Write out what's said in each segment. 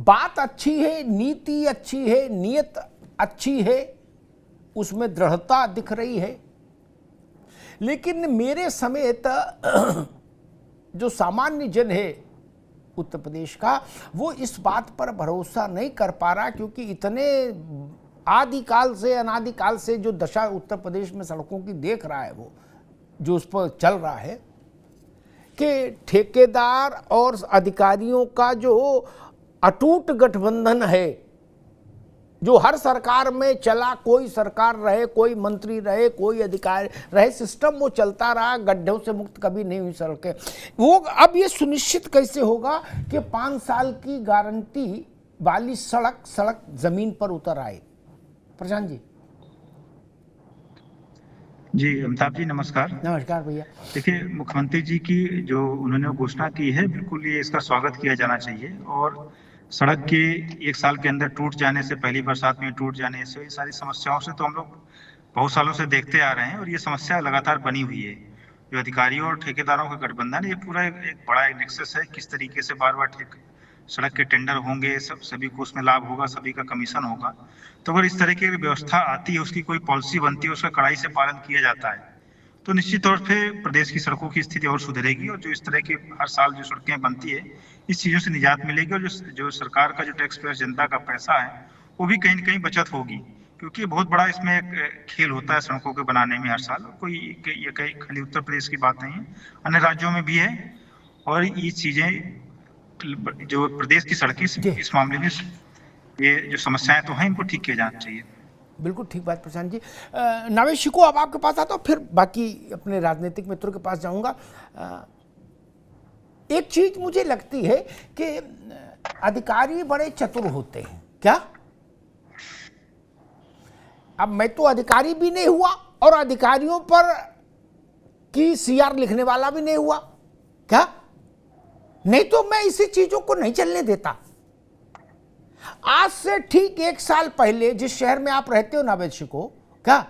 बात अच्छी है, नीति अच्छी है, नीयत अच्छी है, उसमें दृढ़ता दिख रही है, लेकिन मेरे समेत जो सामान्य जन है उत्तर प्रदेश का, वो इस बात पर भरोसा नहीं कर पा रहा, क्योंकि इतने आदिकाल से अनादिकाल से जो दशा उत्तर प्रदेश में सड़कों की देख रहा है, वो जो उस पर चल रहा है कि ठेकेदार और अधिकारियों का जो अटूट गठबंधन है, जो हर सरकार में चला, कोई सरकार रहे, कोई मंत्री रहे, कोई अधिकारी रहे, सिस्टम वो चलता रहा, गड्ढों से मुक्त कभी नहीं हुई सड़कें। वो अब ये सुनिश्चित कैसे होगा कि 5 साल की गारंटी वाली सड़क जमीन पर उतर आए? प्रशांत जी। जी अमिताभ जी नमस्कार। नमस्कार भैया। देखिए, मुख्यमंत्री जी की जो उन्होंने घोषणा की है, बिल्कुल ये इसका स्वागत किया जाना चाहिए। और सड़क के 1 साल के अंदर टूट जाने से, पहली बरसात में टूट जाने से, ये सारी समस्याओं से तो हम लोग बहुत सालों से देखते आ रहे हैं और ये समस्या लगातार बनी हुई है। जो अधिकारियों और ठेकेदारों का गठबंधन, ये पूरा एक बड़ा नेक्सस है। किस तरीके से बार बार सड़क के टेंडर होंगे, सभी को उसमें लाभ होगा, सभी का कमीशन होगा। तो अगर इस तरह की व्यवस्था आती है, उसकी कोई पॉलिसी बनती है, उसका कड़ाई से पालन किया जाता है, तो निश्चित तौर पे प्रदेश की सड़कों की स्थिति और सुधरेगी। और जो इस तरह की हर साल जो सड़कें बनती है, इस चीजों से निजात मिलेगी। और जो सरकार का जो टैक्स पेयर जनता का पैसा है, वो भी कहीं न कहीं बचत होगी, क्योंकि बहुत बड़ा इसमें खेल होता है सड़कों के बनाने में हर साल। कोई ये कहीं खाली उत्तर प्रदेश की बात नहीं है, अन्य राज्यों में भी है। और ये चीजें जो प्रदेश की सड़कें, इस मामले में ये जो समस्याएं तो हैं, इनको ठीक किया जाना चाहिए। बिल्कुल ठीक बात प्रशांत जी। नावेश शिको, अब आपके पास आता हूं, फिर बाकी अपने राजनीतिक मित्रों के पास जाऊंगा। एक चीज मुझे लगती है कि अधिकारी बड़े चतुर होते हैं क्या? अब मैं तो अधिकारी भी नहीं हुआ और अधिकारियों पर की सीआर लिखने वाला भी नहीं हुआ क्या? नहीं तो मैं इसी चीजों को नहीं चलने देता। आज से ठीक 1 साल पहले जिस शहर में आप रहते हो नावेद शिको, क्या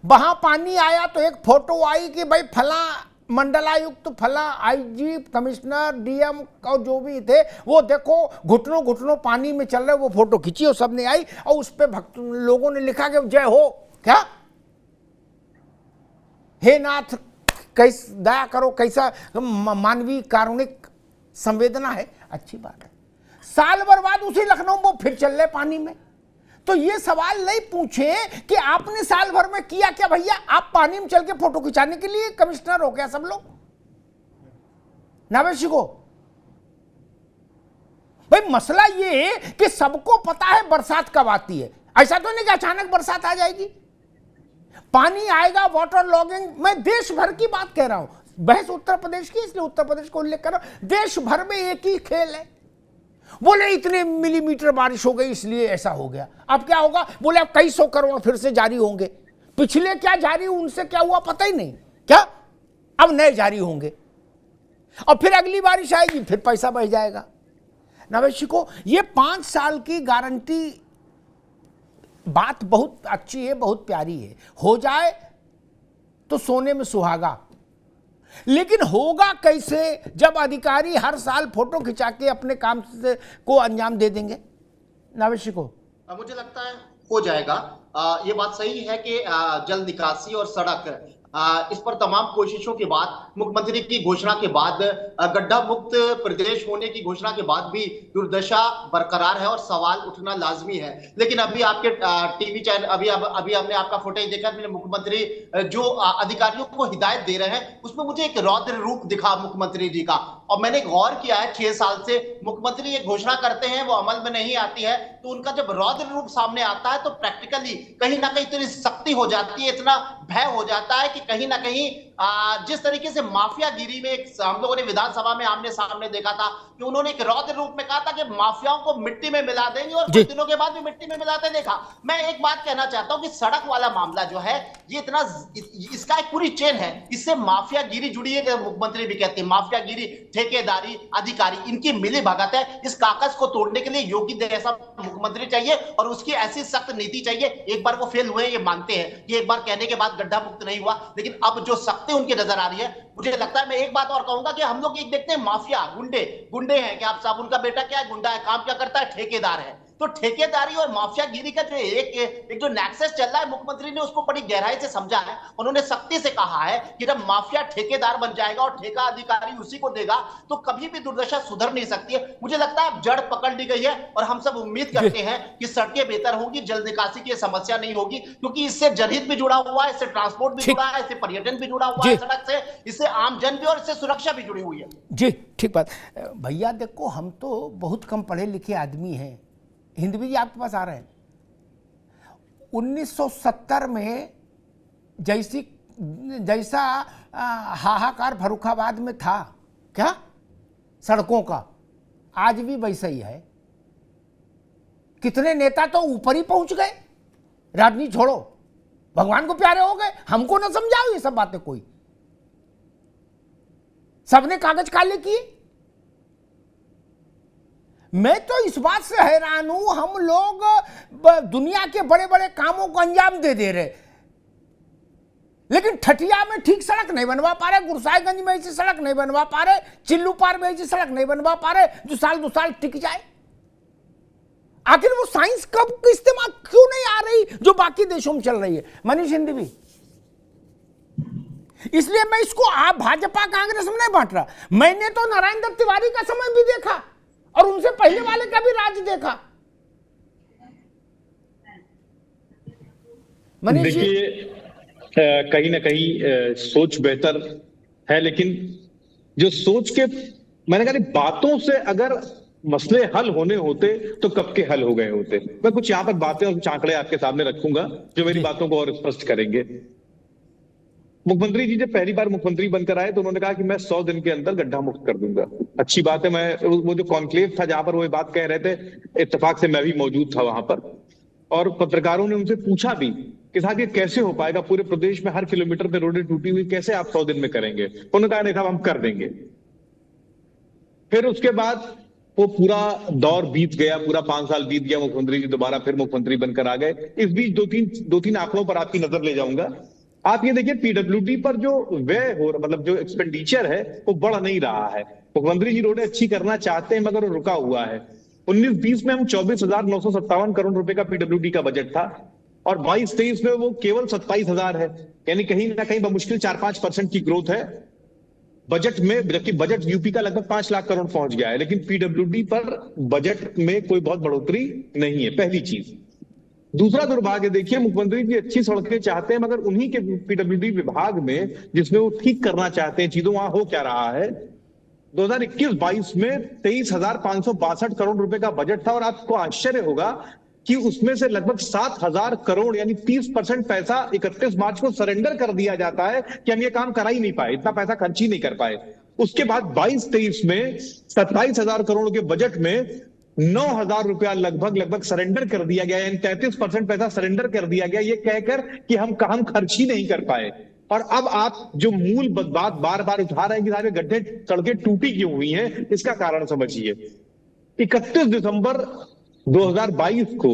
वहां पानी आया तो एक फोटो आई कि भाई फला मंडलायुक्त, फला आईजी, कमिश्नर, डीएम और जो भी थे, वो देखो घुटनों घुटनों पानी में चल रहे, वो फोटो खींची और सबने आई और उस पे भक्त लोगों ने लिखा कि जय हो, क्या हे नाथ कैस दया करो, कैसा मानवीय कारुणिक संवेदना है। अच्छी बात है। साल भर बाद उसी लखनऊ में फिर चल रहे पानी में। तो ये सवाल नहीं पूछे कि आपने साल भर में किया क्या भैया? आप पानी में चल के फोटो खिंचाने के लिए कमिश्नर हो गया सब लोग? नावेशी को भाई मसला ये है कि सबको पता है बरसात कब आती है। ऐसा तो नहीं कि अचानक बरसात आ जाएगी, पानी आएगा, वाटर लॉगिंग। मैं देश भर की बात कह रहा हूं, बहस उत्तर प्रदेश की इसलिए उत्तर प्रदेश को उल्लेख कर रहा हूं। देश भर में एक ही खेल है। बोले इतने मिलीमीटर बारिश हो गई इसलिए ऐसा हो गया। अब क्या होगा? बोले अब कई 100 करोड़ फिर से जारी होंगे। पिछले क्या जारी, उनसे क्या हुआ पता ही नहीं, क्या अब नए जारी होंगे और फिर अगली बारिश आएगी, फिर पैसा बढ़ जाएगा। नवेशी को ये 5 साल की गारंटी बात बहुत अच्छी है, बहुत प्यारी है, हो जाए तो सोने में सुहागा। लेकिन होगा कैसे जब अधिकारी हर साल फोटो खिंचा के अपने काम से को अंजाम दे देंगे? नावेशी को मुझे लगता है हो जाएगा। ये बात सही है कि जल निकासी और सड़क, इस पर तमाम कोशिशों के बाद, मुख्यमंत्री की घोषणा के बाद, गड्ढा मुक्त प्रदेश होने की घोषणा के बाद भी दुर्दशा बरकरार है और सवाल उठना लाजमी है। लेकिन अभी आपके टीवी चैनल, अभी हमने आपका फुटेज देखा, मुख्यमंत्री जो अधिकारियों को हिदायत दे रहे हैं, उसमें मुझे एक रौद्र रूप दिखा मुख्यमंत्री जी का। और मैंने गौर किया है, 6 साल से मुख्यमंत्री ये घोषणा करते हैं, वो अमल में नहीं आती है, तो उनका जब रौद्र रूप सामने आता है तो प्रैक्टिकली कहीं ना कहीं इतनी सख्ती हो जाती है, इतना भय हो जाता है कि कहीं ना कहीं जिस तरीके से माफियागिरी में हम लोगों ने विधानसभा में आमने सामने देखा था कि उन्होंने एक रौद्र रूप में कहा था कि माफियाओं को मिट्टी में मिला देंगे, और कुछ दिनों के बाद भी मिट्टी में मिलाते देखा। मैं एक बात कहना चाहता हूं कि सड़क वाला मामला जो है, ये इतना, इसका एक पूरी चेन है, इससे माफियागिरी जुड़ी है। मुख्यमंत्री भी कहते हैं माफियागिरी, ठेकेदारी, अधिकारी, इनकी मिली भगत है। इस कागज को तोड़ने के लिए योगी जैसा मुख्यमंत्री मुख्यमंत्री चाहिए और उसकी ऐसी सख्त नीति चाहिए। एक बार वो फेल हुए, ये मानते हैं कि एक बार कहने के बाद गड्ढा मुक्त नहीं हुआ, लेकिन अब जो सख्ती उनकी नजर आ रही है, मुझे लगता है। मैं एक बात और कहूंगा कि हम लोग एक देखते हैं माफिया, गुंडे हैं कि आप साहब, उनका बेटा क्या है, गुंडा है, काम क्या करता है, ठेकेदार है। तो ठेकेदारी और माफियागिरी का जो एक जो नेक्सस चल रहा है, मुख्यमंत्री ने उसको बड़ी गहराई से समझा है। उन्होंने सख्ती से कहा है कि जब माफिया ठेकेदार बन जाएगा और ठेका अधिकारी उसी को देगा तो कभी भी दुर्दशा सुधर नहीं सकती है। मुझे लगता है अब जड़ पकड़ ली गई है और हम सब उम्मीद करते हैं कि सड़कें बेहतर होंगी, जल निकासी की समस्या नहीं होगी, क्योंकि इससे जनहित भी जुड़ा हुआ है, इससे ट्रांसपोर्ट भी जुड़ा है, इससे पर्यटन भी जुड़ा हुआ है सड़क से, इससे आम जन भी और इससे सुरक्षा भी जुड़ी हुई है। जी ठीक बात। भैया देखो, हम तो बहुत कम पढ़े लिखे आदमी हैं। हिंदवी जी आपके पास आ रहे हैं। 1970 में जैसा हाहाकार फर्रुखाबाद में था क्या सड़कों का, आज भी वैसा ही है। कितने नेता तो ऊपर ही पहुंच गए, राजनीति छोड़ो, भगवान को प्यारे हो गए। हमको ना समझाओ ये सब बातें, कोई सबने कागज काले किए। मैं तो इस बात से हैरान हूं, हम लोग दुनिया के बड़े बड़े कामों को अंजाम दे रहे, लेकिन ठटिया में ठीक सड़क नहीं बनवा पा रहे, गुरसाईगंज में ऐसी सड़क नहीं बनवा पा रहे, चिल्लू पार में ऐसी सड़क नहीं बनवा पा रहे जो साल 2 साल टिक जाए। आखिर वो साइंस कब इस्तेमाल क्यों नहीं आ रही जो बाकी देशों में चल रही है? मनीष हिंदवी, इसलिए मैं इसको आप भाजपा कांग्रेस में नहीं बांट रहा। मैंने तो नारायण दत्त तिवारी का समय भी देखा और उनसे पहले वाले का भी राज देखा। देखिए, कहीं ना कहीं सोच बेहतर है, लेकिन जो सोच के मैंने कहा बातों से अगर मसले हल होने होते तो कब के हल हो गए होते। मैं कुछ यहां पर बातें और आंकड़े आपके सामने रखूंगा जो मेरी बातों को और स्पष्ट करेंगे। मुख्यमंत्री जी जब पहली बार मुख्यमंत्री बनकर आए तो उन्होंने कहा कि मैं 100 दिन के अंदर गड्ढा मुक्त कर दूंगा। अच्छी बात है। मैं वो जो कॉन्क्लेव था जहां पर वो ये बात कह रहे थे, इत्तेफाक से मैं भी मौजूद था वहां पर, और पत्रकारों ने उनसे पूछा भी कि साहब ये कैसे हो पाएगा, पूरे प्रदेश में हर किलोमीटर पे रोडें टूटी हुई, कैसे आप 100 दिन में करेंगे? उन्होंने कहा नहीं साहब हम कर देंगे। फिर उसके बाद वो पूरा दौर बीत गया, पूरा 5 साल बीत गया, मुख्यमंत्री जी दोबारा फिर मुख्यमंत्री बनकर आ गए। इस बीच दो तीन आंकड़ों पर आपकी नजर ले जाऊंगा। आप ये देखिए, पीडब्ल्यूडी पर जो व्यय हो, मतलब जो एक्सपेंडिचर है वो बढ़ नहीं रहा है। मुख्यमंत्री जी रोडें अच्छी करना चाहते हैं मगर वो रुका हुआ है। 19-20 में हम 24,957 करोड़ रुपए का पीडब्ल्यूडी का बजट था और 22-23 में वो केवल 27,000 है, यानी कहीं ना कहीं बमुश्किल 4-5% की ग्रोथ है बजट में, जबकि बजट यूपी का लगभग 5 लाख करोड़ पहुंच गया है, लेकिन पीडब्ल्यूडी पर बजट में कोई बहुत बढ़ोतरी नहीं है, पहली चीज। दूसरा दुर्भाग्य देखिए, मुख्यमंत्री जी अच्छी सड़कें चाहते हैं मगर उन्हीं के पीडब्ल्यूडी विभाग में जिसमें वो ठीक करना चाहते हैं चीजों, वहां हो क्या रहा है। 2021-22 में 23,562 करोड़ रुपए का बजट था और आपको आश्चर्य होगा कि उसमें से लगभग 7,000 करोड़ यानी 30% पैसा 31 मार्च को सरेंडर कर दिया जाता है कि हम ये काम करा ही नहीं पाए, इतना पैसा खर्च ही नहीं कर पाए। उसके बाद 22-23 में 27,000 करोड़ के बजट में 9,000 रुपया लगभग सरेंडर कर दिया गया, यानी 33% पैसा सरेंडर कर दिया गया, ये कहकर कि हम खर्च ही नहीं कर पाए। और अब आप जो मूल बात बार बार उठा रहे हैं कि सारे गड्ढे सड़कें टूटी क्यों हुई हैं, इसका कारण समझिए। 31 दिसंबर 2022 को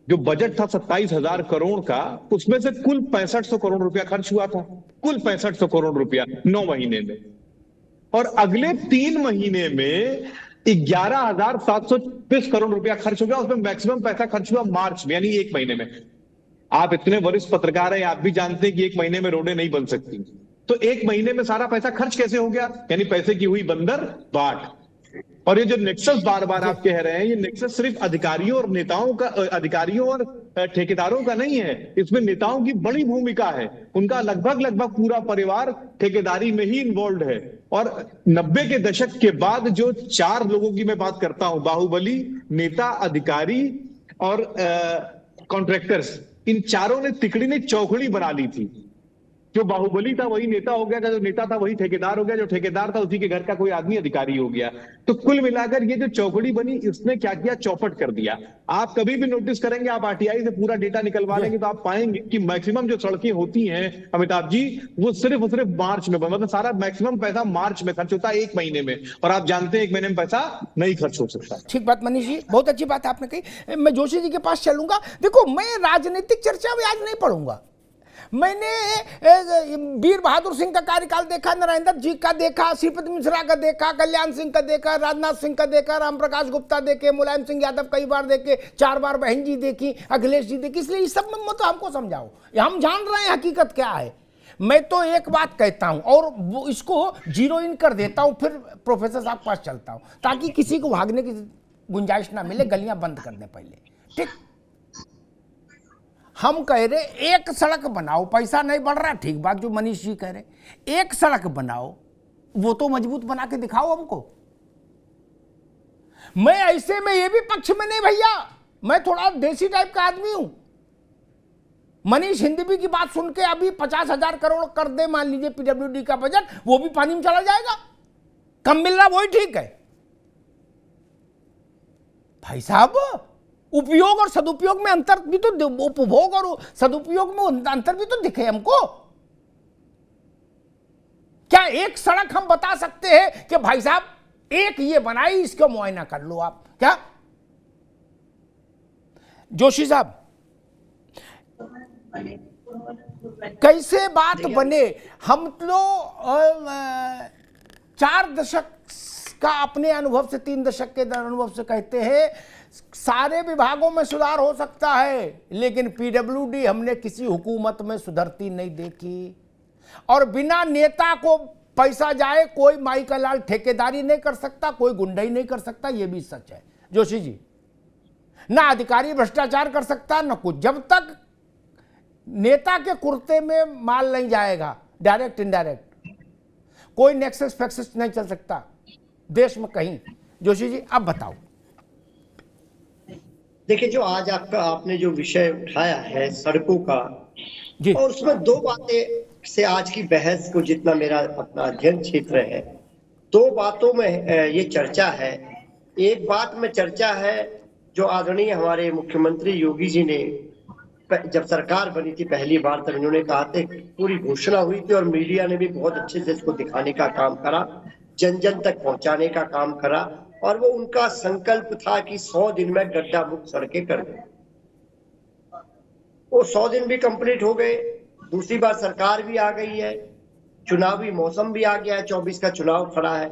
जो बजट था 27,000 करोड़ का, उसमें से कुल 6500 करोड़ रुपया खर्च हुआ था, कुल 6500 करोड़ रुपया 9 महीने में। और अगले 3 महीने में 11,720 करोड़ रुपया खर्च हो गया। उसमें मैक्सिमम पैसा खर्च हुआ मार्च में, यानी 1 महीने में। आप इतने वरिष्ठ पत्रकार हैं, आप भी जानते हैं कि 1 महीने में रोडें नहीं बन सकती, तो 1 महीने में सारा पैसा खर्च कैसे हो गया? यानी पैसे की हुई बंदर बाट। और ये जो नेक्सस बार बार आप कह रहे हैं, ये नेक्सस सिर्फ अधिकारियों और नेताओं का, अधिकारियों और ठेकेदारों का नहीं है, इसमें नेताओं की बड़ी भूमिका है। उनका लगभग पूरा परिवार ठेकेदारी में ही इन्वॉल्व है। और 90 के दशक के बाद जो 4 लोगों की मैं बात करता हूं, बाहुबली, नेता, अधिकारी और कॉन्ट्रैक्टर्स, इन चारों ने तिकड़ी ने चौखड़ी बना ली थी जो बाहुबली था वही नेता हो गया, जो नेता था वही ठेकेदार हो गया, जो ठेकेदार था उसी के घर का कोई आदमी अधिकारी हो गया। तो कुल मिलाकर ये जो चौकड़ी बनी, इसने क्या किया, चौपट कर दिया। आप कभी भी नोटिस करेंगे, आप आरटीआई से पूरा डेटा निकलवा लेंगे तो आप पाएंगे कि मैक्सिमम जो सड़कें होती हैं अमिताभ जी, वो सिर्फ और सिर्फ मार्च में, मतलब सारा मैक्सिमम पैसा मार्च में खर्च होता है, 1 महीने में। और आप जानते हैं 1 महीने में पैसा नहीं खर्च हो सकता। ठीक बात मनीष जी, बहुत अच्छी बात आपने कही। मैं जोशी जी के पास चलूंगा। देखो, मैं राजनीतिक चर्चा में आज नहीं पढ़ूंगा। मैंने वीर बहादुर सिंह का कार्यकाल देखा, नरेंद्र जी का देखा, श्रीपति मिश्रा का देखा, कल्याण सिंह का देखा, राजनाथ सिंह का देखा, राम प्रकाश गुप्ता देखे, मुलायम सिंह यादव कई बार देखे, 4 बार बहन जी देखी, अखिलेश जी देखी। इसलिए इस सब में मत हमको समझाओ, हम जान रहे हैं हकीकत क्या है। मैं तो एक बात कहता हूं और वो इसको जीरो इन कर देता हूं, फिर प्रोफेसर साहब पास चलता हूं, ताकि किसी को भागने की गुंजाइश ना मिले। गलियां बंद कर दें पहले, ठीक। हम कह रहे एक सड़क बनाओ, पैसा नहीं बढ़ रहा, ठीक बात जो मनीष जी कह रहे, एक सड़क बनाओ, वो तो मजबूत बना के दिखाओ हमको। मैं ऐसे में ये भी पक्ष में नहीं भैया, मैं थोड़ा देसी टाइप का आदमी हूं। मनीष हिंदवी की बात सुन के अभी 50,000 करोड़ कर दे मान लीजिए पीडब्ल्यूडी का बजट, वो भी पानी में चला जाएगा। कम मिल रहा वही ठीक है भाई साहब। उपयोग और सदुपयोग में अंतर भी तो, उपभोग और सदुपयोग में अंतर भी तो दिखे हमको। क्या एक सड़क हम बता सकते हैं कि भाई साहब एक ये बनाई, इसका मुआयना कर लो आप? क्या जोशी साहब, कैसे बात बने? हम तो 4 दशक का अपने अनुभव से, 3 दशक के अनुभव से कहते हैं सारे विभागों में सुधार हो सकता है, लेकिन पीडब्ल्यूडी हमने किसी हुकूमत में सुधरती नहीं देखी। और बिना नेता को पैसा जाए कोई माई का लाल ठेकेदारी नहीं कर सकता, कोई गुंडाई नहीं कर सकता, यह भी सच है जोशी जी। ना अधिकारी भ्रष्टाचार कर सकता, ना कुछ। जब तक नेता के कुर्ते में माल नहीं जाएगा, डायरेक्ट इनडायरेक्ट, कोई नेक्सस फैक्सस नहीं चल सकता देश में कहीं। जोशी जी अब बताओ। देखिए, जो आज आपने जो विषय उठाया है सड़कों का जी, और उसमें 2 बातें से आज की बहस को, जितना मेरा अपना अध्ययन क्षेत्र है, 2 बातों में ये चर्चा है। एक बात में चर्चा है जो आदरणीय हमारे मुख्यमंत्री योगी जी ने जब सरकार बनी थी पहली बार, तब इन्होंने कहा था, पूरी घोषणा हुई थी और मीडिया ने भी बहुत अच्छे से इसको दिखाने का काम करा, जन जन तक पहुंचाने का काम करा। और वो उनका संकल्प था कि 100 दिन में गड्ढा मुक्त सड़कें कर दें। वो 100 दिन भी कंप्लीट हो गए, दूसरी बार सरकार भी आ गई है, चुनावी मौसम भी आ गया है, 24 का चुनाव खड़ा है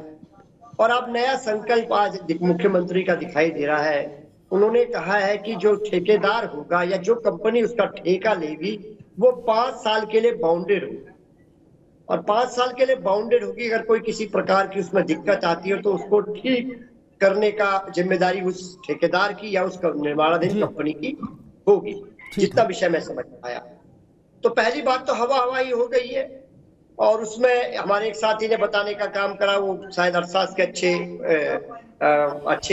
और अब नया संकल्प आज मुख्यमंत्री का दिखाई दे रहा है। उन्होंने कहा है कि जो ठेकेदार होगा या जो कंपनी उसका ठेका लेगी वो 5 साल के लिए बाउंडेड होगा, और 5 साल के लिए बाउंडेड होगी। अगर कोई किसी प्रकार की उसमें दिक्कत आती है तो उसको ठीक करने का जिम्मेदारी उस ठेकेदार की या उस निर्माणाधीन कंपनी की होगी, जितना विषय मैं समझ पाया। तो पहली बात तो हवा हवा ही हो गई है। और उसमें हमारे एक साथी ने बताने का काम करा, वो शायद अरसास के अच्छे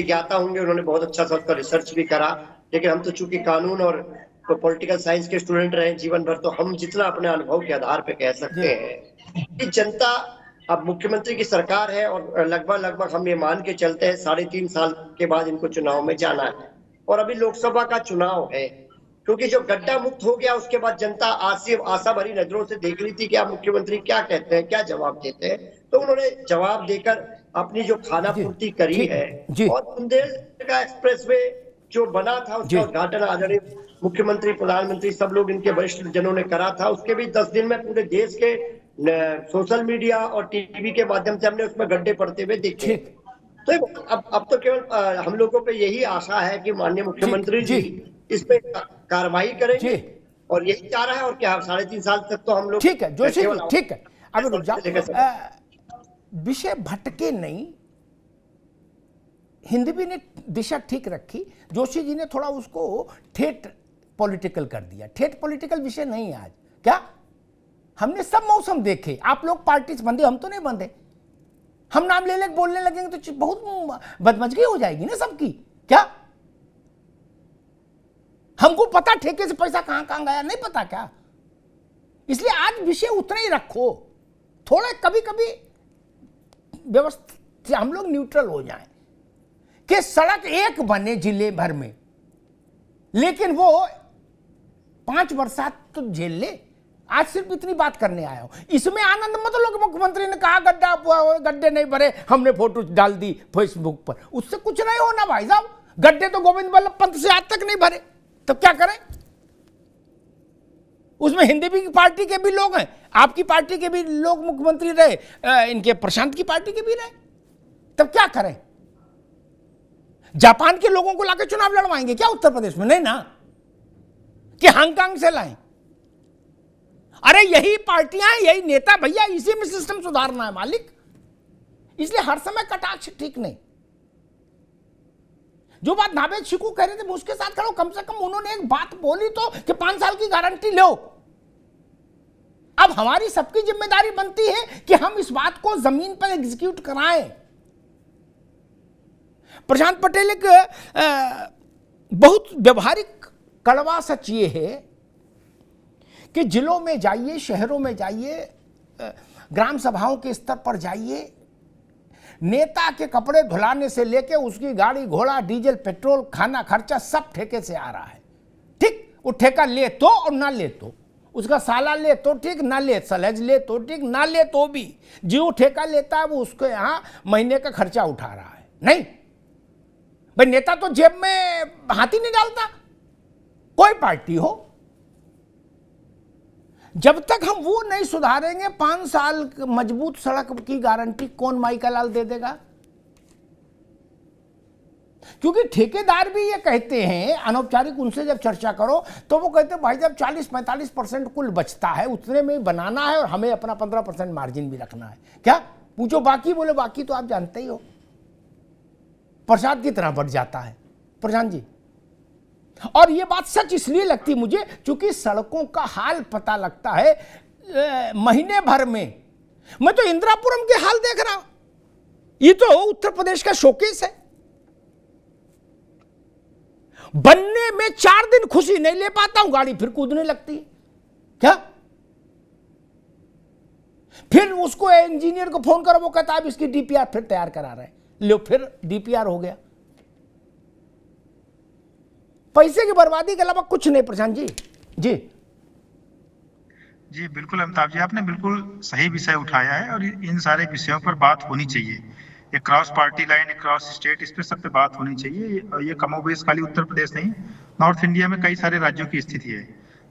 ज्ञाता होंगे, उन्होंने बहुत अच्छा सा उसका रिसर्च भी करा। लेकिन हम तो चूंकि कानून और पॉलिटिकल साइंस के स्टूडेंट रहे जीवन भर, तो हम जितना अपने अनुभव के आधार पे कह सकते हैं कि जनता, अब मुख्यमंत्री की सरकार है और लगभग हम ये मान के चलते हैं 3.5 साल के बाद इनको चुनाव में जाना है और अभी लोकसभा का चुनाव है। क्योंकि जो गड्ढा मुक्त हो गया उसके बाद जनता आशा भरी नजरों से देख रही थी कि आप मुख्यमंत्री क्या कहते हैं, क्या जवाब देते हैं। तो उन्होंने जवाब देकर अपनी जो खाना पूर्ति करी है। और बुंदेलखंड का एक्सप्रेसवे जो बना था उसका उद्घाटन आदरणीय मुख्यमंत्री, प्रधानमंत्री, सब लोग इनके वरिष्ठ जनों ने करा था। उसके भी 10 दिन में पूरे देश के सोशल मीडिया और टीवी के माध्यम से हमने उसमें गड्ढे पड़ते हुए देखे। तो अब तो केवल हम लोगों पे यही आशा है कि माननीय मुख्यमंत्री जी इस पे कार्रवाई करेंगे और यही चाह रहा है। और क्या 3.5 साल तक तो हम लोग, ठीक है जोशी जी, ठीक है। अब रुक जाओ, विषय भटके नहीं। हिंदवी ने दिशा ठीक रखी, जोशी जी ने थोड़ा उसको ठेठ पॉलिटिकल कर दिया। ठेठ पॉलिटिकल विषय नहीं है आज। क्या हमने सब मौसम देखे, आप लोग पार्टी से बंधे, हम तो नहीं बंधे। हम नाम ले बोलने लगेंगे तो बहुत बदमजगी हो जाएगी ना सबकी। क्या हमको पता ठेके से पैसा कहां कहां गया? नहीं पता क्या? इसलिए आज विषय उतना ही रखो, थोड़ा कभी कभी व्यवस्थित हम लोग न्यूट्रल हो जाएं कि सड़क एक बने जिले भर में, लेकिन वो 5 बरसात तो झेल ले। आज सिर्फ इतनी बात करने आया हूं, इसमें आनंद मत लो कि मुख्यमंत्री ने कहा गड्ढे नहीं भरे, हमने फोटो डाल दी फेसबुक पर, उससे कुछ नहीं होना भाई साहब। गड्ढे तो गोविंद बल्लभ पंत से आज तक नहीं भरे, तब क्या करें? उसमें हिंदी की पार्टी के भी लोग हैं, आपकी पार्टी के भी लोग मुख्यमंत्री रहे, इनके प्रशांत की पार्टी के भी रहे, तब क्या करें? जापान के लोगों को लाके चुनाव लड़वाएंगे क्या उत्तर प्रदेश में? नहीं ना, कि हांगकांग से लाएं। अरे यही पार्टियां, यही नेता भैया, इसी में सिस्टम सुधारना है मालिक। इसलिए हर समय कटाक्ष ठीक नहीं। जो बात नावेद शिकू कह रहे थे मैं उसके साथ खड़ा हूं, कम से कम उन्होंने एक बात बोली तो कि 5 साल की गारंटी लो। अब हमारी सबकी जिम्मेदारी बनती है कि हम इस बात को जमीन पर एग्जीक्यूट कराएं। प्रशांत पटेल एक बहुत व्यवहारिक कड़वा सच ये है कि जिलों में जाइए, शहरों में जाइए, ग्राम सभाओं के स्तर पर जाइए, नेता के कपड़े धुलाने से लेके उसकी गाड़ी घोड़ा डीजल पेट्रोल खाना खर्चा सब ठेके से आ रहा है। ठीक, वो ठेका ले तो और ना ले तो, उसका साला ले तो ठीक, ना ले सलहज ले तो ठीक, ना ले तो भी जो ठेका लेता है वो उसके यहां महीने का खर्चा उठा रहा है। नहीं भाई, नेता तो जेब में हाथ ही नहीं डालता, कोई पार्टी हो। जब तक हम वो नहीं सुधारेंगे, 5 साल मजबूत सड़क की गारंटी कौन माई का लाल दे देगा? क्योंकि ठेकेदार भी ये कहते हैं, अनौपचारिक उनसे जब चर्चा करो तो वो कहते हैं भाई जब 40-45% कुल बचता है उतने में ही बनाना है और हमें अपना 15% मार्जिन भी रखना है। क्या पूछो बाकी? बोले बाकी तो आप जानते ही हो, प्रसाद की तरह बढ़ जाता है प्रशांत जी। और ये बात सच इसलिए लगती मुझे क्योंकि सड़कों का हाल पता लगता है महीने भर में। मैं तो इंदिरापुरम के हाल देख रहा हूं, ये तो उत्तर प्रदेश का शोकेस है। बनने में 4 दिन खुशी नहीं ले पाता हूं, गाड़ी फिर कूदने लगती है। क्या फिर उसको इंजीनियर को फोन करो, वो कहता है इसकी डीपीआर फिर तैयार करा रहे हैं, लो फिर डीपीआर हो गया। पैसे की बर्बादी के अलावा कुछ नहीं प्रशांत जी। जी जी बिल्कुल अमिताभ जी, आपने बिल्कुल सही विषय उठाया है और इन सारे विषयों पर बात होनी चाहिए। ये cross party line, cross state, इस पे सब पे बात होनी चाहिए। ये कमोबेश खाली उत्तर प्रदेश नहीं, नॉर्थ इंडिया में कई सारे राज्यों की स्थिति है।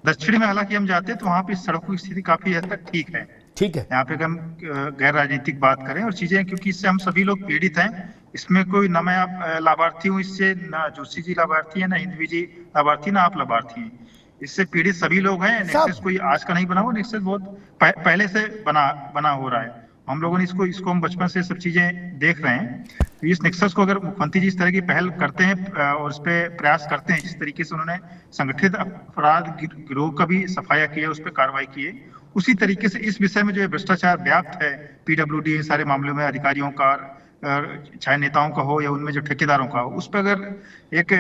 दक्षिण में हालांकि हम जाते हैं तो वहाँ पे सड़कों की स्थिति काफी हद तक ठीक है। ठीक है, यहाँ पे हम गैर राजनीतिक बात करें और चीजें, क्योंकि इससे हम सभी लोग पीड़ित हैं। इसमें कोई ना मैं लाभार्थी हूँ इससे, ना जोशी जी लाभार्थी है, ना हिंदवी जी लाभार्थी, ना आप लाभार्थी हैं। इससे पीड़ित सभी लोग हैं। नेक्सस कोई आज का नहीं बना हुआ, नेक्सस बहुत पहले से बना हो रहा है। हम लोगों ने इसको हम बचपन से सब चीजें देख रहे हैं। तो इस नेक्सस को अगर मुख्यमंत्री जी इस तरह की पहल करते हैं और इस पे प्रयास करते हैं, जिस तरीके से उन्होंने संगठित अपराध गिरोह का भी सफाया किया, उस पर कार्रवाई की है, उसी तरीके से इस विषय में जो भ्रष्टाचार व्याप्त है पीडब्ल्यूडी सारे मामलों में अधिकारियों का, चाहे नेताओं का हो या उनमें जो ठेकेदारों का हो, उस पर अगर एक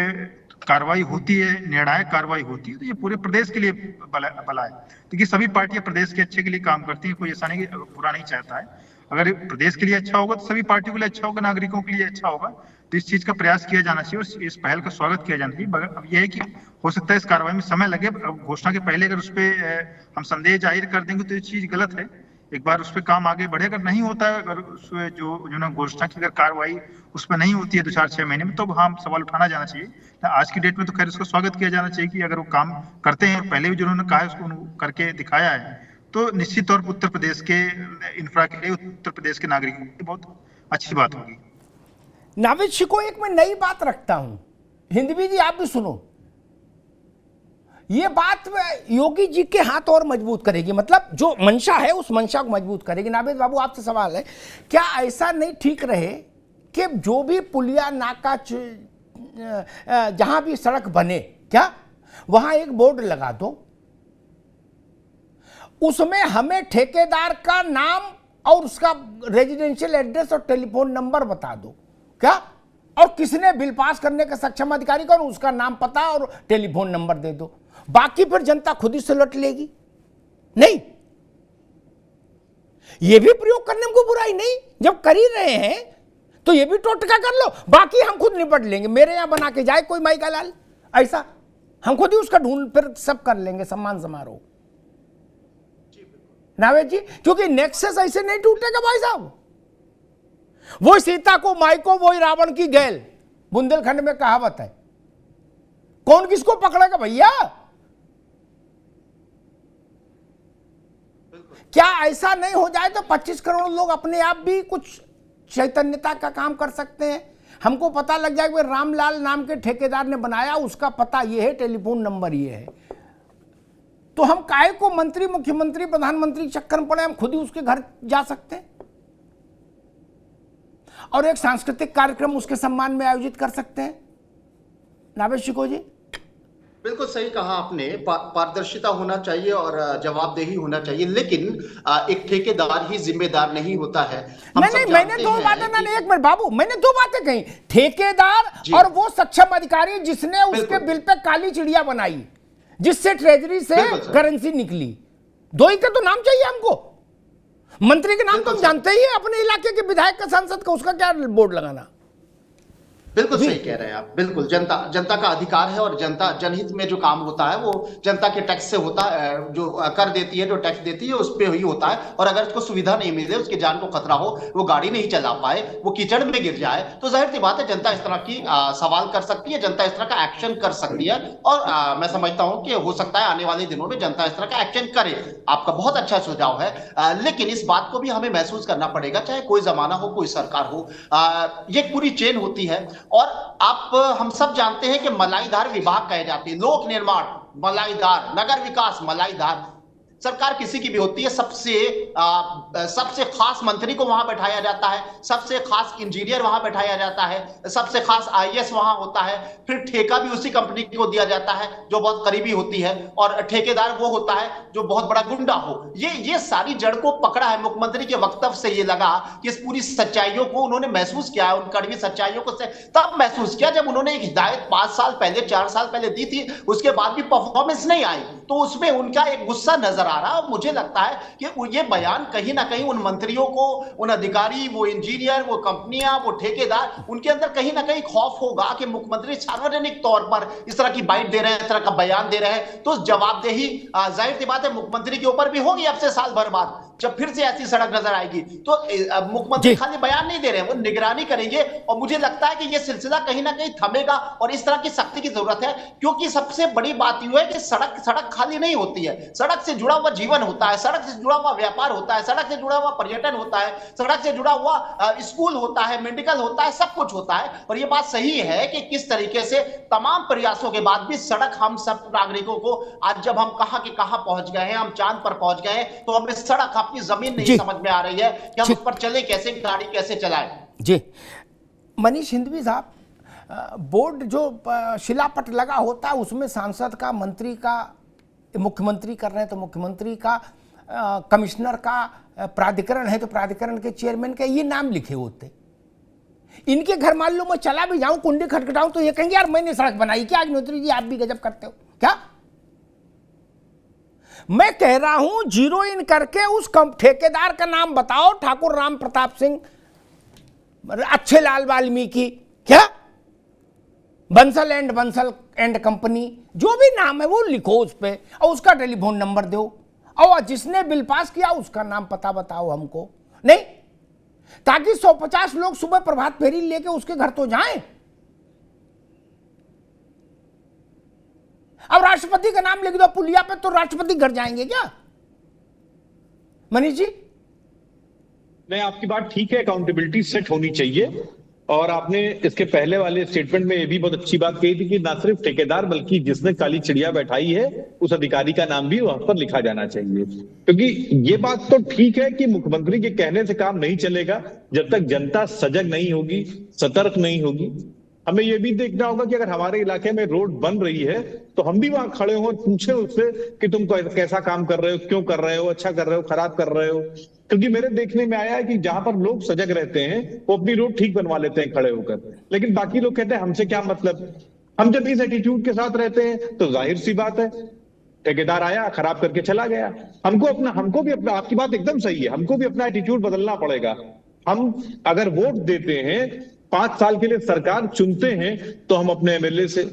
कार्रवाई होती है, निर्णायक कार्रवाई होती है, तो ये पूरे प्रदेश के लिए भला है। क्योंकि सभी पार्टियां प्रदेश के अच्छे के लिए काम करती हैं, कोई ऐसा नहीं बुरा नहीं चाहता है। अगर प्रदेश के लिए अच्छा होगा तो सभी पार्टियों के लिए अच्छा होगा, नागरिकों के लिए अच्छा होगा। तो इस चीज का प्रयास किया जाना चाहिए और इस पहल का स्वागत किया जाना चाहिए। अब यह है कि हो सकता है इस कार्रवाई में समय लगे। अब घोषणा के पहले अगर उस पर हम संदेह जाहिर कर देंगे तो ये चीज गलत है। एक बार उस पर काम आगे बढ़े, अगर नहीं होता है, अगर उसमें जो उन्होंने घोषणा की अगर कार्रवाई उस पर नहीं होती है 2-4-6 महीने में, तो हम सवाल उठाना जाना चाहिए। आज की डेट में तो खैर उसका स्वागत किया जाना चाहिए कि अगर वो काम करते हैं और पहले भी जो उन्होंने कहा है उसको करके दिखाया है, तो निश्चित तौर पर उत्तर प्रदेश के इंफ्रा के लिए, उत्तर प्रदेश के नागरिकों की बहुत अच्छी बात होगी। नावेद शिको, एक मैं नई बात रखता हूं, हिंदवी जी आप भी सुनो। ये बात योगी जी के हाथ और मजबूत करेगी, मतलब जो मंशा है उस मंशा को मजबूत करेगी। नावेद बाबू आपसे सवाल है, क्या ऐसा नहीं ठीक रहे कि जो भी पुलिया नाका जहां भी सड़क बने, क्या वहां एक बोर्ड लगा दो, उसमें हमें ठेकेदार का नाम और उसका रेजिडेंशियल एड्रेस और टेलीफोन नंबर बता दो, क्या, और किसने बिल पास करने का सक्षम अधिकारी कौन, उसका नाम पता और टेलीफोन नंबर दे दो। बाकी फिर जनता खुद ही से लौट लेगी। नहीं, ये भी प्रयोग करने में कोई बुराई नहीं, जब कर ही रहे हैं तो ये भी टोटका कर लो, बाकी हम खुद निपट लेंगे, मेरे यहां बना के जाए कोई माई का लाल, ऐसा हम खुद ही उसका ढूंढ फिर सब कर लेंगे, सम्मान समारोह। नावेद जी, क्योंकि नेक्सस ऐसे नहीं टूटेगा भाई साहब। वो सीता को माई को, वही रावण की गैल, बुंदेलखंड में कहावत है, कौन किसको पकड़ेगा भैया? क्या ऐसा नहीं हो जाए तो 25 करोड़ लोग अपने आप भी कुछ चैतन्यता का काम कर सकते हैं? हमको पता लग जाए कि रामलाल नाम के ठेकेदार ने बनाया, उसका पता ये है, टेलीफोन नंबर ये है, तो हम काहे को मंत्री, मुख्यमंत्री, प्रधानमंत्री चक्कर में पड़े? हम खुद ही उसके घर जा सकते हैं और एक सांस्कृतिक कार्यक्रम उसके सम्मान में आयोजित कर सकते हैं। नावेद शिको जी, बिल्कुल सही कहा आपने, पारदर्शिता होना चाहिए और जवाबदेही होना चाहिए, लेकिन एक ठेकेदार ही जिम्मेदार नहीं होता है। मैंने दो बातें, मैंने एक मिनट बाबू, मैंने दो बातें कही, ठेकेदार और वो सक्षम अधिकारी जिसने उसके बिल पे काली चिड़िया बनाई, जिससे ट्रेजरी से करेंसी निकली, दो ही का तो नाम चाहिए हमको। मंत्री के नाम तो हम जानते ही है, अपने इलाके के विधायक का, सांसद का, उसका क्या बोर्ड लगाना? बिल्कुल सही कह रहे हैं आप, बिल्कुल जनता का अधिकार है और जनता जनहित में जो काम होता है वो जनता के टैक्स से होता है, जो कर देती है, जो टैक्स देती है उस पे ही होता है। और अगर उसको सुविधा नहीं मिले, उसकी जान को खतरा हो, वो गाड़ी नहीं चला पाए, वो कीचड़ में गिर जाए, तो जाहिर सी बात है जनता इस तरह की सवाल कर सकती है, जनता इस तरह का एक्शन कर सकती है। और मैं समझता हूं कि हो सकता है आने वाले दिनों में जनता इस तरह का एक्शन करे। आपका बहुत अच्छा सुझाव है, लेकिन इस बात को भी हमें महसूस करना पड़ेगा, चाहे कोई जमाना हो, कोई सरकार हो, ये पूरी चेन होती है। और हम सब जानते हैं कि मलाईदार विभाग कहे जाते हैं, लोक निर्माण मलाईदार, नगर विकास मलाईदार, सरकार किसी की भी होती है, सबसे खास मंत्री को वहां बैठाया जाता है, सबसे खास इंजीनियर वहां बैठाया जाता है, सबसे खास आईएएस वहां होता है, फिर ठेका भी उसी कंपनी को दिया जाता है जो बहुत करीबी होती है, और ठेकेदार वो होता है जो बहुत बड़ा गुंडा हो। ये सारी जड़ को पकड़ा है। मुख्यमंत्री के वक्तव्य से ये लगा कि इस पूरी सच्चाइयों को उन्होंने महसूस किया है, उन कड़वी सच्चाइयों को तब महसूस किया जब उन्होंने एक हिदायत 5 साल पहले, 4 साल पहले दी थी, उसके बाद भी परफॉर्मेंस नहीं आई, तो उसमें उनका एक गुस्सा नजर आ रहा। मुझे लगता है कि ये बयान कहीं ना कहीं उन मंत्रियों को, उन अधिकारी, वो इंजीनियर, वो कंपनियां, वो ठेकेदार, उनके अंदर कहीं ना कहीं खौफ होगा कि मुख्यमंत्री सार्वजनिक तौर पर इस तरह की बाइट दे रहे हैं, इस तरह का बयान दे रहे हैं, तो जवाबदेही जाहिर सी बात है मुख्यमंत्री के ऊपर भी होगी अब से साल भर बाद, जब फिर से ऐसी सड़क नजर आएगी। तो मुख्यमंत्री खाली बयान नहीं दे रहे हैं, वो निगरानी करेंगे, और मुझे लगता है कि ये सिलसिला कहीं ना कहीं थमेगा और इस तरह की सख्ती की जरूरत है, क्योंकि सबसे बड़ी बात यह है कि सड़क खाली नहीं होती है, सड़क से जुड़ा हुआ जीवन होता है, सड़क से जुड़ा हुआ व्यापार होता है, सड़क से जुड़ा हुआ पर्यटन होता है, सड़क से जुड़ा हुआ स्कूल होता है, मेडिकल होता है, सब कुछ होता है। और ये बात सही है कि किस तरीके से तमाम प्रयासों के बाद भी सड़क हम सब नागरिकों को, आज जब हम कहां के कहां पहुंच गए हैं, हम चांद पर पहुंच गए हैं, तो हमें सड़क, अपनी जमीन नहीं समझ में आ रही है कि हम उस पर चले कैसे, गाड़ी कैसे चलाएं। जी, मनीष हिंदवी साहब, बोर्ड जो शिलापट लगा होता है उसमें सांसद का, मंत्री का, मुख्यमंत्री कर रहे हैं तो मुख्यमंत्री का, कमिश्नर का, प्राधिकरण है तो प्राधिकरण के चेयरमैन के ये नाम लिखे होते। इनके घर मान लो मैं चला भी जाऊं, कुंडी खटखटाऊं, तो ये कहेंगे यार मैंने सड़क बनाई क्या? अग्निहोत्री जी आप भी गजब करते हो क्या? मैं कह रहा हूं जीरो इन करके उस ठेकेदार का नाम बताओ, ठाकुर राम प्रताप सिंह, अच्छे लाल वाल्मीकि, क्या बंसल एंड कंपनी, जो भी नाम है वो लिखो उस पे, और उसका टेलीफोन नंबर दो, और जिसने बिल पास किया उसका नाम पता बताओ हमको, नहीं ताकि 150 लोग सुबह प्रभात फेरी लेके उसके घर तो जाएं। अब राष्ट्रपति का नाम लिख दो पुलिया पे, तो राष्ट्रपति घर जाएंगे क्या? मनीष जी, नहीं, आपकी बात ठीक है, अकाउंटेबिलिटी सेट होनी चाहिए। और आपने इसके पहले वाले स्टेटमेंट में ये भी बहुत अच्छी बात कही थी कि ना सिर्फ ठेकेदार बल्कि जिसने काली चिड़िया बैठाई है उस अधिकारी का नाम भी वहां पर लिखा जाना चाहिए। क्योंकि ये बात तो ठीक है कि मुख्यमंत्री के कहने से काम नहीं चलेगा जब तक जनता सजग नहीं होगी, सतर्क नहीं होगी। हमें यह भी देखना होगा कि अगर हमारे इलाके में रोड बन रही है तो हम भी वहां खड़े हो और पूछे उससे कि तुम कैसा काम कर रहे हो, क्यों कर रहे हो, अच्छा कर रहे हो, खराब कर रहे हो। क्योंकि मेरे देखने में आया है कि जहां पर लोग सजग रहते हैं वो अपनी रोड ठीक बनवा लेते हैं खड़े होकर, लेकिन बाकी लोग कहते हैं हमसे क्या मतलब। हम जब इस एटीट्यूड के साथ रहते हैं तो जाहिर सी बात है ठेकेदार आया, खराब करके चला गया। हमको भी अपना, आपकी बात एकदम सही है, हमको भी अपना एटीट्यूड बदलना पड़ेगा। हम अगर वोट देते हैं, 5 साल के लिए सरकार चुनते हैं, तो हम अपने एमएलए से,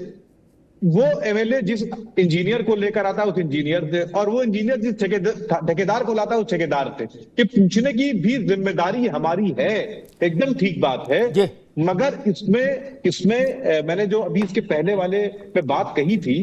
वो एमएलए जिस इंजीनियर को लेकर आता है उस इंजीनियर से, और वो इंजीनियर जिस ठेकेदार को लाता है उस ठेकेदार से, कि पूछने की भी जिम्मेदारी हमारी है। एकदम ठीक बात है। मगर इसमें मैंने जो अभी इसके पहले वाले पे बात कही थी,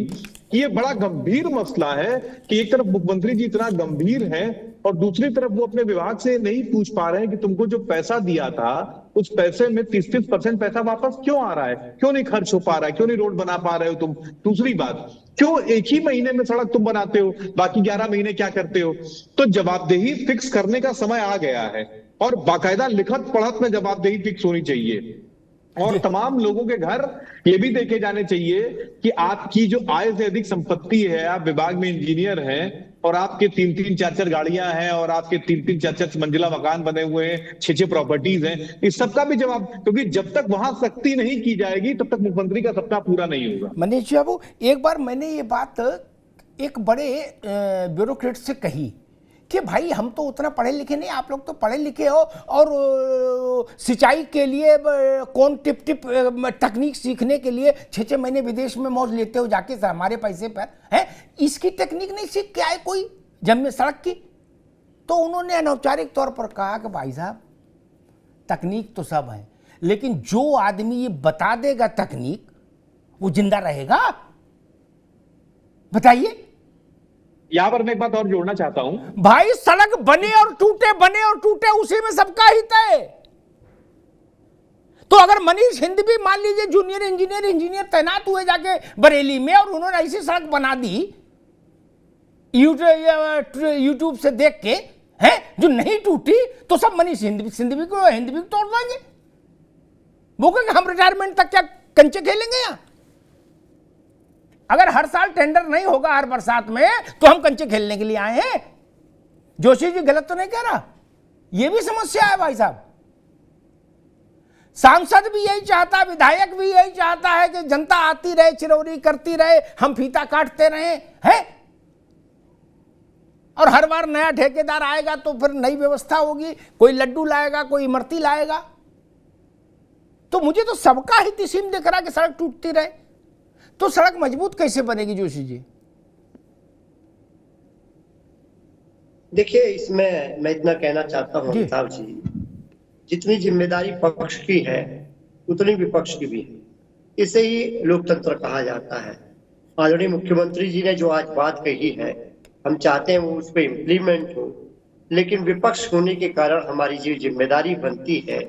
ये बड़ा गंभीर मसला है कि एक तरफ मुख्यमंत्री जी इतना गंभीर हैं और दूसरी तरफ वो अपने विभाग से नहीं पूछ पा रहे हैं कि तुमको जो पैसा दिया था उस पैसे में 30% पैसा वापस क्यों आ रहा है, क्यों नहीं खर्च हो पा रहा है, क्यों नहीं रोड बना पा रहे हो तुम। दूसरी बात, क्यों एक ही महीने में सड़क तुम बनाते हो, बाकी 11 महीने क्या करते हो। तो जवाबदेही फिक्स करने का समय आ गया है और बाकायदा लिखत पढ़त में जवाबदेही फिक्स होनी चाहिए। और तमाम लोगों के घर ये भी देखे जाने चाहिए कि आपकी जो आय से अधिक संपत्ति है, आप विभाग में इंजीनियर हैं और आपके 3-3, 4-4 गाड़ियां हैं और आपके 3-3, 4-4 मंजिला मकान बने हुए हैं, 6-6 प्रॉपर्टीज हैं, इस सब का भी जवाब, क्योंकि जब तक वहां सख्ती नहीं की जाएगी तब तक मुख्यमंत्री का सपना पूरा नहीं होगा। मनीष बाबू, एक बार मैंने ये बात एक बड़े ब्यूरोक्रेट से कही कि भाई हम तो उतना पढ़े लिखे नहीं, आप लोग तो पढ़े लिखे हो और सिंचाई के लिए कौन टिप तकनीक सीखने के लिए 6-6 महीने विदेश में मौज लेते हो जाके हमारे पैसे पर है, इसकी टेक्निक नहीं सीख के आए कोई जब सड़क की। तो उन्होंने अनौपचारिक तौर पर कहा कि भाई साहब तकनीक तो सब है, लेकिन जो आदमी ये बता देगा तकनीक, वो जिंदा रहेगा? बताइए। यहां पर मैं एक बात और जोड़ना चाहता हूं भाई, सड़क बने और टूटे उसी में सबका हित है। तो अगर मनीष हिंदवी मान लीजिए जूनियर इंजीनियर तैनात हुए जाके बरेली में और उन्होंने ऐसी सड़क बना दी यूट्यूब से देख के, है जो नहीं टूटी, तो सब मनीष हिंदवी को तोड़ देंगे। वो कहेंगे हम रिटायरमेंट तक क्या कंचे खेलेंगे यहां? अगर हर साल टेंडर नहीं होगा हर बरसात में, तो हम कंचे खेलने के लिए आए हैं? जोशी जी गलत तो नहीं कह रहा? यह भी समस्या है भाई साहब। सांसद भी यही चाहता, विधायक भी यही चाहता है कि जनता आती रहे, चिरौरी करती रहे, हम फीता काटते रहे हैं। और हर बार नया ठेकेदार आएगा तो फिर नई व्यवस्था होगी, कोई लड्डू लाएगा, कोई इमरती लाएगा। तो मुझे तो सबका हित इसी में दिख रहा कि सड़क टूटती रहे। तो सड़क मजबूत कैसे बनेगी जोशी जी? देखिए, इसमें मैं इतना कहना चाहता हूं अमिताभ जी, जितनी जिम्मेदारी पक्ष की है उतनी विपक्ष की भी है। इसे ही लोकतंत्र कहा जाता है। आदरणीय मुख्यमंत्री जी ने जो आज बात कही है, हम चाहते हैं वो उस पर इम्प्लीमेंट हो, लेकिन विपक्ष होने के कारण हमारी जो जिम्मेदारी बनती है,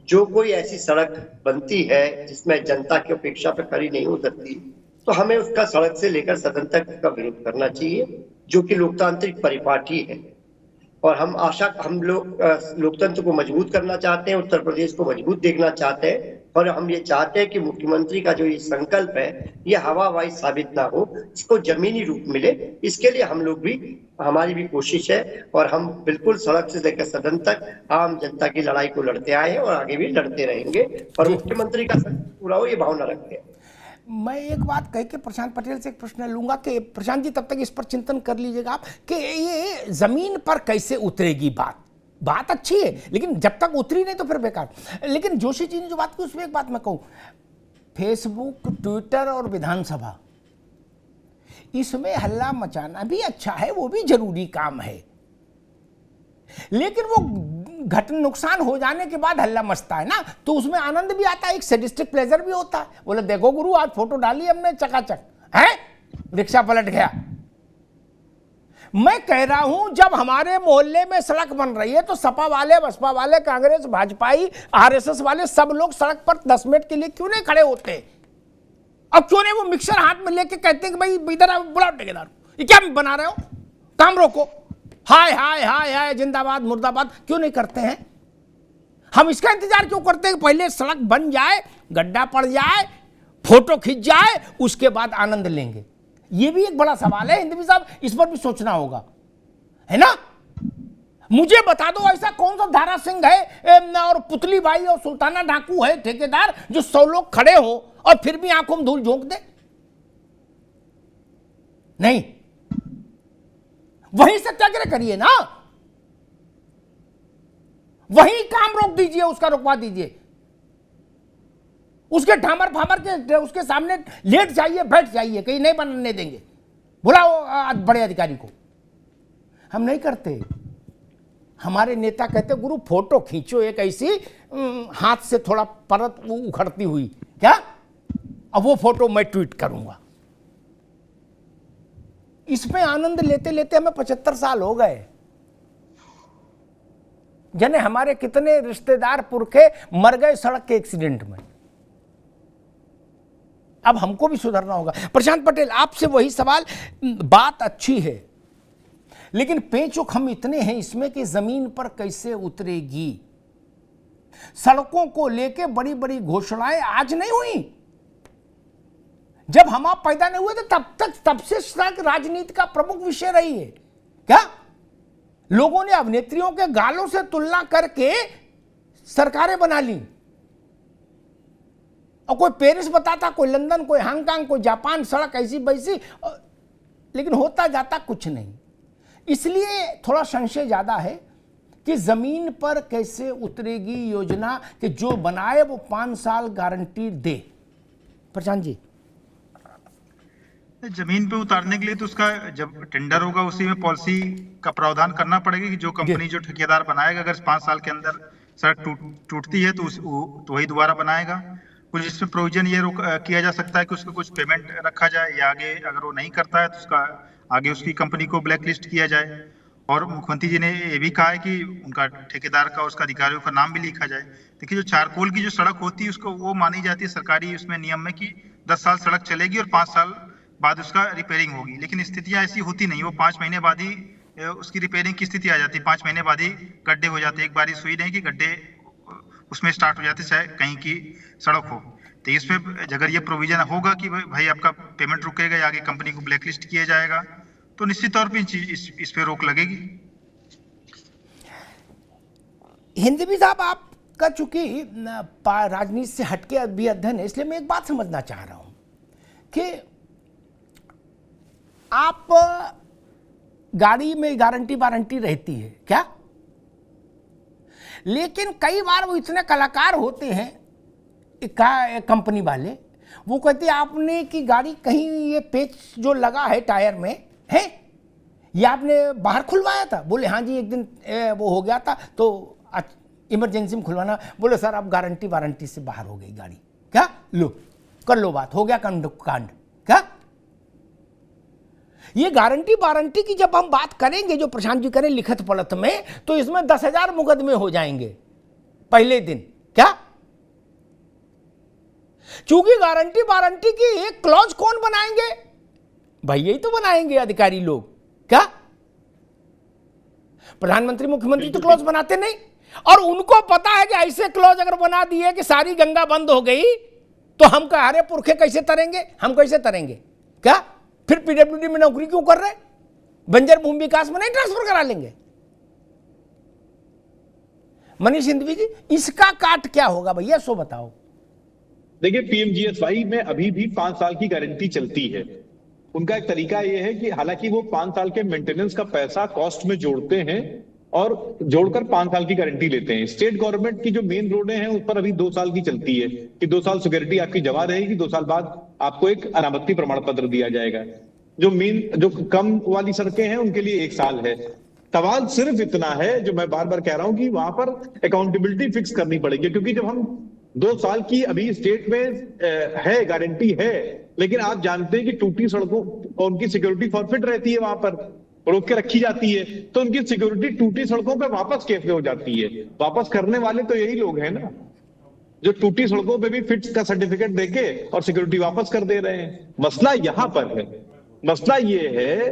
जो कोई ऐसी सड़क बनती है जिसमें जनता की अपेक्षा पे खड़ी नहीं हो सकती, तो हमें उसका सड़क से लेकर सदन तक का विरोध करना चाहिए, जो कि लोकतांत्रिक परिपाटी है। और हम लोग लोकतंत्र को मजबूत करना चाहते हैं, उत्तर प्रदेश को मजबूत देखना चाहते हैं, और हम ये चाहते हैं कि मुख्यमंत्री का जो ये संकल्प है ये हवाबाजी साबित ना हो, इसको जमीनी रूप मिले। इसके लिए हम लोग भी, हमारी भी कोशिश है और हम बिल्कुल सड़क से लेकर सदन तक आम जनता की लड़ाई को लड़ते आए हैं और आगे भी लड़ते रहेंगे, और मुख्यमंत्री का संकल्प पूरा हो, ये भावना रखते हैं। मैं एक बात कह के प्रशांत पटेल से एक प्रश्न लूंगा कि प्रशांत जी तब तक इस पर चिंतन कर लीजिएगा आप कि ये जमीन पर कैसे उतरेगी। बात अच्छी है, लेकिन जब तक उतरी नहीं तो फिर बेकार। लेकिन जोशी जी ने जो बात की उसमें एक बात मैं कहूं, फेसबुक, ट्विटर और विधानसभा, इसमें हल्ला मचाना भी अच्छा है, वो भी जरूरी काम है, लेकिन वो नुकसान हो जाने के बाद हल्ला मचता है ना, तो उसमें आनंद भी आता है, एक सैडिस्टिक प्लेजर भी होता है। बोले देखो गुरु, आज फोटो डाली हमने चकाचक, है रिक्शा पलट गया। मैं कह रहा हूं, जब हमारे मोहल्ले में सड़क बन रही है तो सपा वाले, बसपा वाले, कांग्रेस, भाजपाई, आरएसएस वाले सब लोग सड़क पर 10 मिनट के लिए क्यों नहीं खड़े होते? अब क्यों नहीं वो मिक्सर हाथ में लेके कहते हैं कि भाई इधर बुलाओ ठेकेदार, ये क्या बना रहे हो, काम रोको, हाय हाय हाय हाय जिंदाबाद मुर्दाबाद क्यों नहीं करते हैं? हम इसका इंतजार क्यों करते हैं कि पहले सड़क बन जाए, गड्ढा पड़ जाए, फोटो खिंच जाए, उसके बाद आनंद लेंगे? ये भी एक बड़ा सवाल है हिंदवी साहब, इस पर भी सोचना होगा, है ना? मुझे बता दो ऐसा कौन सा धारा सिंह है और पुतली बाई और सुल्ताना डाकू है ठेकेदार जो 100 लोग खड़े हो और फिर भी आंखों में धूल झोंक दे? नहीं, वहीं सत्याग्रह करिए ना, वहीं काम रोक दीजिए, उसका रुकवा दीजिए, उसके ढामर फामर के उसके सामने लेट जाइए, बैठ जाइए, कहीं नहीं बनने देंगे, बुलाओ बड़े अधिकारी को। हम नहीं करते। हमारे नेता कहते गुरु फोटो खींचो एक ऐसी हाथ से थोड़ा परत उखड़ती हुई, क्या अब वो फोटो मैं ट्वीट करूंगा। इसमें आनंद लेते लेते हमें 75 साल हो गए। जने हमारे कितने रिश्तेदार पुरखे मर गए सड़क के एक्सीडेंट में। अब हमको भी सुधरना होगा। प्रशांत पटेल, आपसे वही सवाल, बात अच्छी है लेकिन पेचोक हम इतने हैं इसमें कि जमीन पर कैसे उतरेगी। सड़कों को लेके बड़ी बड़ी घोषणाएं आज नहीं हुई, जब हम आप पैदा नहीं हुए थे तब से सड़क राजनीति का प्रमुख विषय रही है। क्या लोगों ने अभिनेत्रियों के गालों से तुलना करके सरकारें बना ली, और कोई पेरिस बताता, कोई लंदन, कोई हांगकांग, कोई जापान, सड़क ऐसी वैसी, लेकिन होता जाता कुछ नहीं। इसलिए थोड़ा संशय ज्यादा है कि जमीन पर कैसे उतरेगी योजना, कि जो बनाए वो 5 साल गारंटी दे। प्रशांत जी, जमीन पे उतारने के लिए तो उसका जब टेंडर होगा उसी में पॉलिसी का प्रावधान करना पड़ेगा कि जो कंपनी, जो ठेकेदार बनाएगा, अगर 5 साल के अंदर सड़क टूटती है तो वही दोबारा बनाएगा। कुछ इसमें प्रोविजन ये किया जा सकता है कि उसको कुछ पेमेंट रखा जाए, या आगे अगर वो नहीं करता है तो उसका आगे उसकी कंपनी को ब्लैक लिस्ट किया जाए। और मुख्यमंत्री जी ने ये भी कहा है कि उनका ठेकेदार का, उसका अधिकारियों का नाम भी लिखा जाए। देखिए, जो चारकोल की जो सड़क होती है उसको वो मानी जाती है सरकारी उसमें नियम में कि 10 साल सड़क चलेगी और 5 साल बाद उसका रिपेयरिंग होगी, लेकिन स्थितियां ऐसी होती नहीं। वो 5 महीने बाद ही उसकी रिपेयरिंग की स्थिति आ जाती है, 5 महीने बाद ही गड्ढे हो जाते हैं। एक बारिश हुई नहीं कि गड्ढे उसमें स्टार्ट हो जाते, चाहे कहीं की सड़क हो। तो इसमें अगर ये प्रोविजन होगा कि भाई आपका पेमेंट रुकेगा या आगे कंपनी को ब्लैकलिस्ट किया जाएगा, तो निश्चित तौर पे इस पे रोक लगेगी। हिंदवी साहब, आपका चूंकि राजनीति से हटके भी अध्ययन है, इसलिए मैं एक बात समझना चाह रहा हूं कि आप गाड़ी में गारंटी वारंटी रहती है क्या, लेकिन कई बार वो इतने कलाकार होते हैं कंपनी वाले, वो कहते हैं आपने की गाड़ी कहीं ये पेच जो लगा है टायर में है, ये आपने बाहर खुलवाया था? बोले हाँ जी, एक दिन वो हो गया था तो इमरजेंसी में खुलवाना। बोले सर आप गारंटी वारंटी से बाहर हो गई गाड़ी, क्या लो कर लो बात, हो गया कांड। क्या ये गारंटी वारंटी की जब हम बात करेंगे, जो प्रशांत जी करें लिखत पढ़त में, तो इसमें 10,000 मुकदमे हो जाएंगे पहले दिन। क्या चूंकि गारंटी वारंटी की एक क्लॉज कौन बनाएंगे? भाई यही तो बनाएंगे अधिकारी लोग। क्या प्रधानमंत्री मुख्यमंत्री तो क्लॉज बनाते नहीं, और उनको पता है कि ऐसे क्लॉज अगर बना दिए कि सारी गंगा बंद हो गई तो हम हमारे पुरखे कैसे तरेंगे, हम कैसे तरेंगे? क्या फिर पीडब्ल्यूडी में नौकरी क्यों कर रहे? बंजर भूमि विकास में नहीं ट्रांसफर करा लेंगे? मनीष हिंदवी जी, इसका काट क्या होगा भैया, सो बताओ। देखिए, पीएमजीएसवाई में अभी भी 5 साल की गारंटी चलती है। उनका एक तरीका यह है कि हालांकि वो 5 साल के मेंटेनेंस का पैसा कॉस्ट में जोड़ते हैं और जोड़कर 5 साल की गारंटी लेते हैं। स्टेट गवर्नमेंट की जो मेन रोडें हैं उस पर अभी 2 साल की चलती है कि 2 साल सिक्योरिटी आपकी जमा रहेगी, 2 साल बाद आपको एक अनामत्ति प्रमाण पत्र दिया जाएगा। जो कम वाली सड़कें हैं उनके लिए 1 साल है। सवाल सिर्फ इतना है, जो मैं बार बार कह रहा हूं, कि वहां पर अकाउंटेबिलिटी फिक्स करनी पड़ेगी, क्योंकि जब हम 2 साल की अभी स्टेट में है गारंटी है, लेकिन आप जानते हैं कि टूटी सड़कों और उनकी सिक्योरिटी फॉरफिट रहती है, वहां पर रोक के रखी जाती है, तो उनकी सिक्योरिटी टूटी सड़कों पर वापस कैसे हो जाती है? वापस करने वाले तो यही लोग हैं ना, जो टूटी सड़कों पे भी फिट का सर्टिफिकेट देके और सिक्योरिटी वापस कर दे रहे हैं। मसला यहां पर है, मसला ये है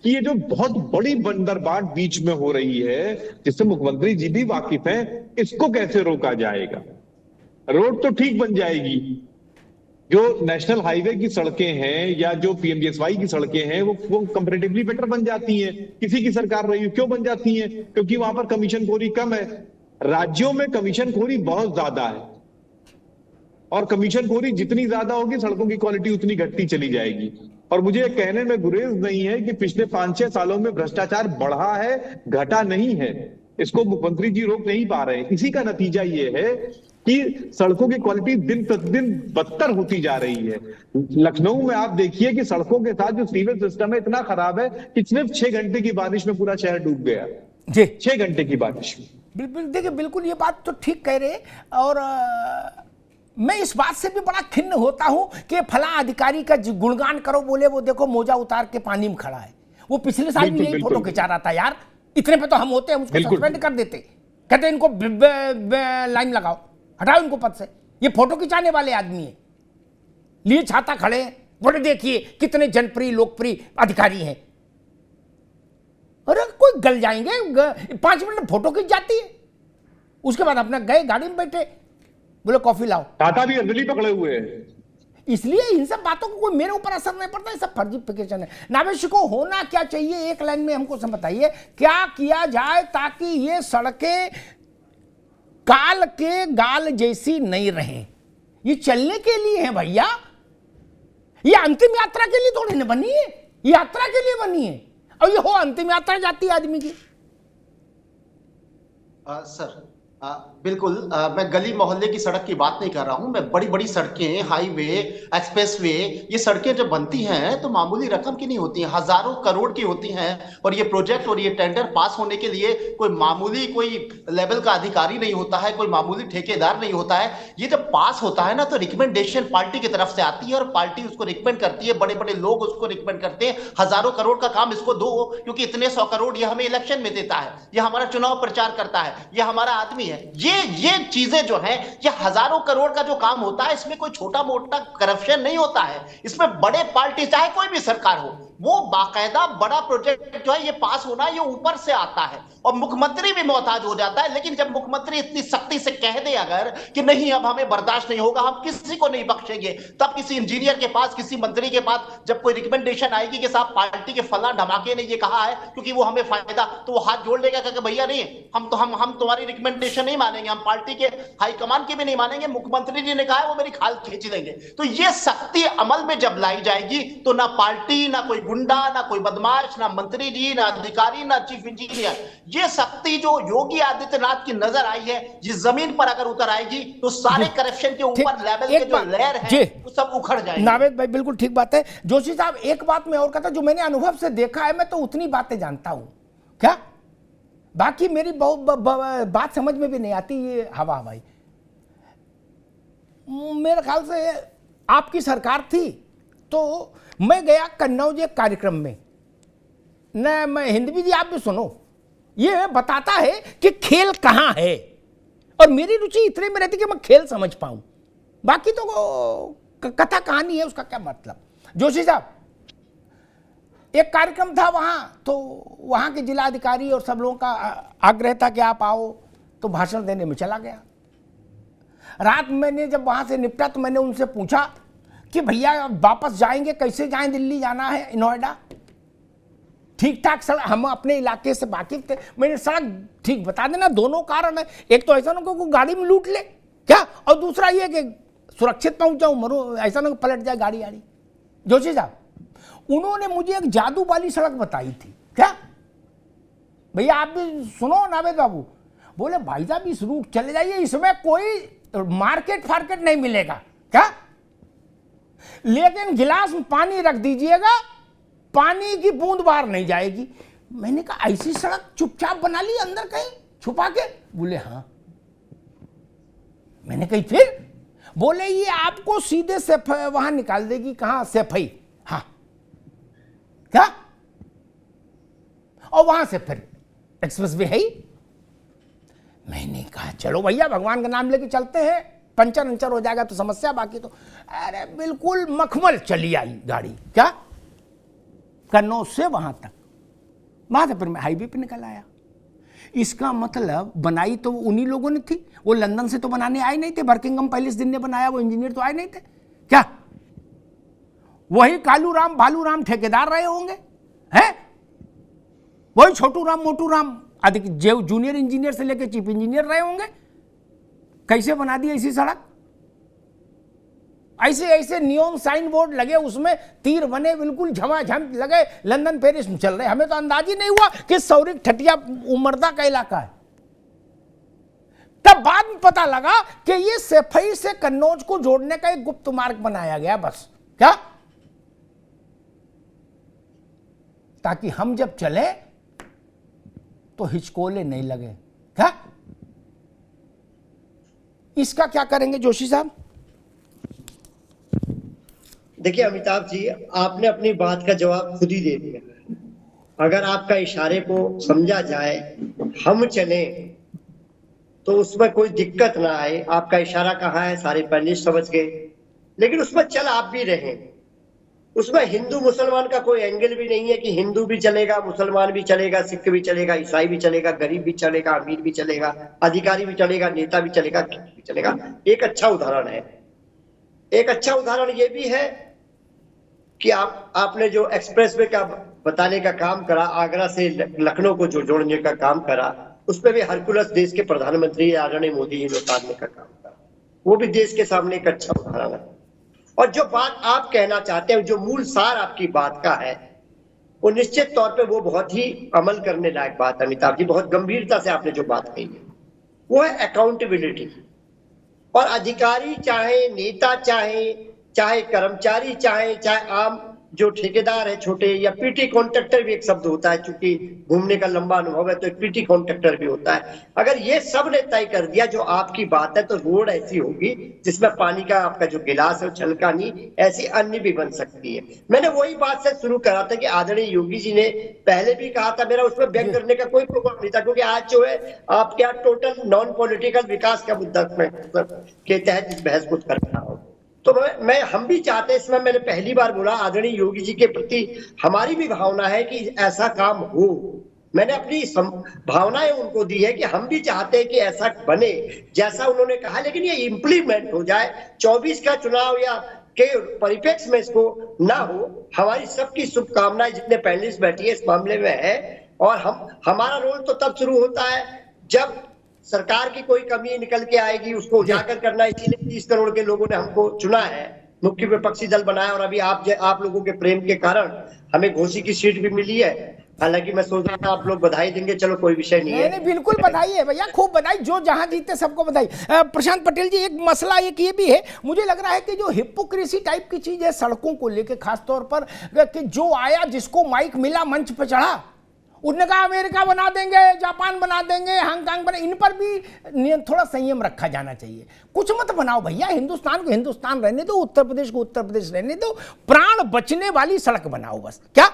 कि ये जो बहुत बड़ी बंदरबाट बीच में हो रही है, जिससे मुख्यमंत्री जी भी वाकिफ हैं, इसको कैसे रोका जाएगा? रोड तो ठीक बन जाएगी, जो नेशनल हाईवे की सड़कें हैं या जो पीएमजीएसवाई की सड़कें हैं वो कंपैरेटिवली बेटर बन जाती हैं। किसी की सरकार रही क्यों बन जाती है? क्योंकि वहां पर कमीशन खोरी कम है। राज्यों में कमीशन खोरी बहुत ज्यादा है, और कमीशन खोरी जितनी ज्यादा होगी सड़कों की क्वालिटी उतनी घटती चली जाएगी। और मुझे ये कहने में गुरेज नहीं है कि पिछले 5-6 सालों में भ्रष्टाचार बढ़ा है, घटा नहीं है। इसको मुख्यमंत्री जी रोक नहीं पा रहे हैं। इसी का नतीजा ये है कि सड़कों की क्वालिटी दिन प्रतिदिन बदतर होती जा रही है। लखनऊ में आप देखिए कि सड़कों के साथ जो सीवेज सिस्टम है इतना खराब है कि सिर्फ 6 घंटे की बारिश में पूरा शहर डूब गया। जी 6 घंटे की बारिश में। बिल्कुल, देखिए बिल्कुल ये बात तो ठीक कह रहे। और मैं इस बात से भी बड़ा खिन्न होता हूं कि फला अधिकारी का गुणगान करो, बोले वो देखो मोजा उतार के पानी में खड़ा है। वो पिछले साल भी यही फोटो खिंचा रहा था यार। इतने पे तो हम होते, हम उसको सस्पेंड कर देते, कहते इनको लाइन लगाओ, हटाओ इनको पद से। ये फोटो खिंचाने वाले आदमी है, लिए छाता खड़े हैं, बोले देखिए कितने जनप्रिय लोकप्रिय अधिकारी हैं। अरे कोई गल जाएंगे, 5 मिनट फोटो खिंच जाती है, उसके बाद अपना गए गाड़ी में बैठे, बोले कॉफी लाओ। टाटा भी अंजलि पकड़े हुए हैं। इसलिए इन सब बातों को कोई मेरे ऊपर असर नहीं पड़ता, ये सब फर्जीफिकेशन है। नावेश को होना क्या चाहिए, एक लाइन में हमको सब बताइए, क्या किया जाए ताकि ये सड़कें काल के गाल जैसी नहीं रहे। ये चलने के लिए है भैया, ये अंतिम यात्रा के लिए थोड़ी ना बनी है, यात्रा के लिए बनी है। और ये हो अंतिम यात्रा जाती है आदमी की। सर बिल्कुल, मैं गली मोहल्ले की सड़क की बात नहीं कर रहा हूं। मैं बड़ी बड़ी सड़कें, हाईवे, एक्सप्रेसवे, ये सड़कें जब बनती हैं तो मामूली रकम की नहीं होती हैं, हजारों करोड़ की होती हैं। और ये प्रोजेक्ट और ये टेंडर पास होने के लिए कोई मामूली कोई लेवल का अधिकारी नहीं होता है, कोई मामूली ठेकेदार नहीं होता है। ये जब पास होता है ना तो रिकमेंडेशन पार्टी की तरफ से आती है और पार्टी उसको रिकमेंड करती है, बड़े बड़े लोग उसको रिकमेंड करते हैं, हजारों करोड़ का काम इसको दो, क्योंकि इतने 100 करोड़ ये हमें इलेक्शन में देता है, ये हमारा चुनाव प्रचार करता है, ये हमारा आदमी है। ये चीजें जो है, ये हजारों करोड़ का जो काम होता है, इसमें कोई छोटा मोटा करप्शन नहीं होता है। इसमें बड़े पार्टी चाहे कोई भी सरकार हो, वो बाकायदा बड़ा प्रोजेक्ट जो है ये पास होना, ये ऊपर से आता है और मुख्यमंत्री भी मोहताज हो जाता है। लेकिन जब मुख्यमंत्री इतनी सख्ती से कह दे अगर कि नहीं अब हमें बर्दाश्त नहीं होगा, हम किसी को नहीं बख्शेंगे, तब किसी इंजीनियर के पास, किसी मंत्री के पास जब कोई रिकमेंडेशन आएगी कि साहब पार्टी के फला धमाके ने ये कहा है क्योंकि वो हमें फायदा, तो वो हाथ जोड़ लेगा कि भैया नहीं, हम तुम्हारी रिकमेंडेशन नहीं मानेंगे, हम पार्टी के हाईकमान की भी नहीं मानेंगे, मुख्यमंत्री जी ने कहा है वो मेरी खाल खींच लेंगे। तो ये सख्ती अमल में जब लाई जाएगी तो ना पार्टी, ना कोई गुंडा, ना कोई बदमाश, ना मंत्री जी, ना अधिकारी, ना चीफ इंजीनियर, ये शक्ति जो योगी आदित्यनाथ की नजर आई है, ये जमीन पर अगर उतर आएगी तो सारे करप्शन के ऊपर लेवल के जो लेयर है वो सब उखड़ जाएंगे। नावेद भाई बिल्कुल ठीक बात है। जोशी साहब एक बात मैं और कहता, जो मैंने अनुभव से देखा है, मैं तो उतनी बातें जानता हूं क्या, बाकी मेरी बहुत बात समझ में भी नहीं आती, ये हवा हवाई। मेरे ख्याल से आपकी सरकार थी तो मैं गया कन्नौज एक कार्यक्रम में, न मैं हिंदवी जी आप भी सुनो, ये बताता है कि खेल कहाँ है, और मेरी रुचि इतने में रहती कि मैं खेल समझ पाऊं, बाकी तो कथा कहानी है, उसका क्या मतलब। जोशी साहब एक कार्यक्रम था वहाँ, तो वहाँ के जिलाधिकारी और सब लोगों का आग्रह था कि आप आओ, तो भाषण देने में चला गया। रात मैंने जब वहाँ से निपटा तो मैंने उनसे पूछा कि भैया वापस जाएंगे, कैसे जाएं, दिल्ली जाना है, नोएडा, ठीक ठाक सड़क, हम अपने इलाके से वाकिफ थे, मैंने सड़क ठीक बता देना। दोनों कारण है, एक तो ऐसा ना को गाड़ी में लूट ले क्या, और दूसरा ये कि सुरक्षित पहुंच जाऊं, मरो ऐसा ना पलट जाए गाड़ी आड़ी। जोशी साहब उन्होंने मुझे एक जादू वाली सड़क बताई थी, क्या भैया आप भी सुनो नावेद बाबू, बोले भाई साहब इस रूट चले जाइए, इसमें कोई मार्केट फार्केट नहीं मिलेगा क्या, लेकिन गिलास में पानी रख दीजिएगा, पानी की बूंद बाहर नहीं जाएगी। मैंने कहा ऐसी सड़क चुपचाप बना ली अंदर कहीं छुपा के, बोले हाँ। मैंने कही फिर, बोले ये आपको सीधे से वहां निकाल देगी, कहां सेफई, हाँ क्या, और वहां से फिर एक्सप्रेस वे है ही। मैंने कहा चलो भैया भगवान का नाम लेके चलते हैं, पंचर अंचर हो जाएगा तो समस्या, बाकी तो अरे बिल्कुल मखमल चली आई गाड़ी, क्या कन्नौज से वहां तक, वहां से फिर मैं हाईवे पे निकल आया। इसका मतलब बनाई तो उन्हीं लोगों ने थी, वो लंदन से तो बनाने आए नहीं थे, बर्किंघम पैलेस जिनने बनाया वो इंजीनियर तो आए नहीं थे क्या, वही कालू राम भालू राम ठेकेदार रहे होंगे, हैं वही छोटू राम मोटू राम अधिक जूनियर इंजीनियर से लेकर चीफ इंजीनियर रहे होंगे। कैसे बना दी ऐसी सड़क, ऐसे ऐसे नियॉन साइन बोर्ड लगे, उसमें तीर बने, बिल्कुल झमाझम लगे, लंदन पेरिस में चल रहे। हमें तो अंदाज ही नहीं हुआ कि सौरिक ठटिया उमरदा का इलाका है। तब बाद में पता लगा कि ये सैफई से कन्नौज को जोड़ने का एक गुप्त मार्ग बनाया गया, बस क्या, ताकि हम जब चले तो हिचकोले नहीं लगे। क्या इसका क्या करेंगे जोशी साहब? देखिए अमिताभ जी, आपने अपनी बात का जवाब खुद ही दे दिया। अगर आपका इशारे को समझा जाए, हम चले, तो उसमें कोई दिक्कत ना आए। आपका इशारा कहाँ है सारे पैनलिस्ट समझ गए, लेकिन उसमें चल आप भी रहे। उसमें हिंदू मुसलमान का कोई एंगल भी नहीं है कि हिंदू भी चलेगा, मुसलमान भी चलेगा, सिख भी चलेगा, ईसाई भी चलेगा, गरीब भी चलेगा, अमीर भी चलेगा, अधिकारी भी चलेगा, नेता भी चलेगा, भी चलेगा। एक अच्छा उदाहरण है, एक अच्छा उदाहरण ये भी है कि आपने जो एक्सप्रेस वे का बताने का काम करा, आगरा से लखनऊ को जो जोड़ने का काम करा, उस पर भी हरकुलस देश के प्रधानमंत्री आदरणीय मोदी जी ने उतारने का काम करा। वो भी देश के सामने एक अच्छा उदाहरण है। और जो बात आप कहना चाहते हैं, जो मूल सार आपकी बात का है, वो निश्चित तौर पे वो बहुत ही अमल करने लायक बात है अमिताभ जी। बहुत गंभीरता से आपने जो बात कही है वो है अकाउंटेबिलिटी। और अधिकारी चाहे, नेता चाहे कर्मचारी चाहे आम जो ठेकेदार है छोटे, या पीटी कॉन्ट्रैक्टर भी एक शब्द होता है, क्योंकि घूमने का लंबा अनुभव है तो एक पीटी कॉन्ट्रैक्टर भी होता है। अगर ये सब ने तय कर दिया जो आपकी बात है, तो रोड ऐसी होगी जिसमें पानी का आपका जो गिलास है वो छलका नहीं, ऐसी अन्य भी बन सकती है। मैंने वही बात से शुरू करा था कि आदरणीय योगी जी ने पहले भी कहा था, मेरा उसमें व्यंग करने का कोई प्रोग्राम नहीं था, क्योंकि आज जो है आप क्या टोटल नॉन पॉलिटिकल विकास का मुद्दा के तहत इस बहस को कर रहा हूँ। तो हम भी चाहते हैं, इसमें मैंने पहली बार बोला, आदरणीय योगी जी के प्रति हमारी भी भावना है कि ऐसा काम हो। मैंने अपनी भावनाएं उनको दी है कि हम भी चाहते हैं कि ऐसा बने जैसा उन्होंने कहा, लेकिन ये इम्प्लीमेंट हो जाए। 24 का चुनाव या के परिप्रेक्ष्य में इसको ना हो। हमारी सबकी शुभकामनाएं जितने पैनलिस्ट बैठी है इस मामले में है। और हमारा रोल तो तब शुरू होता है जब सरकार की कोई कमी निकल के आएगी, उसको उजागर करना। इसीलिए 30 करोड़ के लोगों ने हमको चुना है, मुख्य विपक्षी दल बनाया, और अभी आप लोगों के प्रेम के कारण हमें घोसी की सीट भी मिली है। हालांकि मैं सोच रहा था आप लोग बधाई देंगे, चलो कोई विषय नहीं है। नहीं, बिल्कुल बधाई है भैया, खूब बधाई, जो जहां जीते सबको बधाई। प्रशांत पटेल जी, एक मसला एक ये भी है, मुझे लग रहा है कि जो हिपोक्रेसी टाइप की चीज है सड़कों को लेके खासतौर पर, कि जो आया जिसको माइक मिला मंच पे चढ़ा, उसने कहा अमेरिका बना देंगे, जापान बना देंगे, हांगकांग बना, इन पर भी थोड़ा संयम रखा जाना चाहिए। कुछ मत बनाओ भैया, हिंदुस्तान को हिंदुस्तान रहने दो, उत्तर प्रदेश को उत्तर प्रदेश रहने दो, प्राण बचने वाली सड़क बनाओ बस। क्या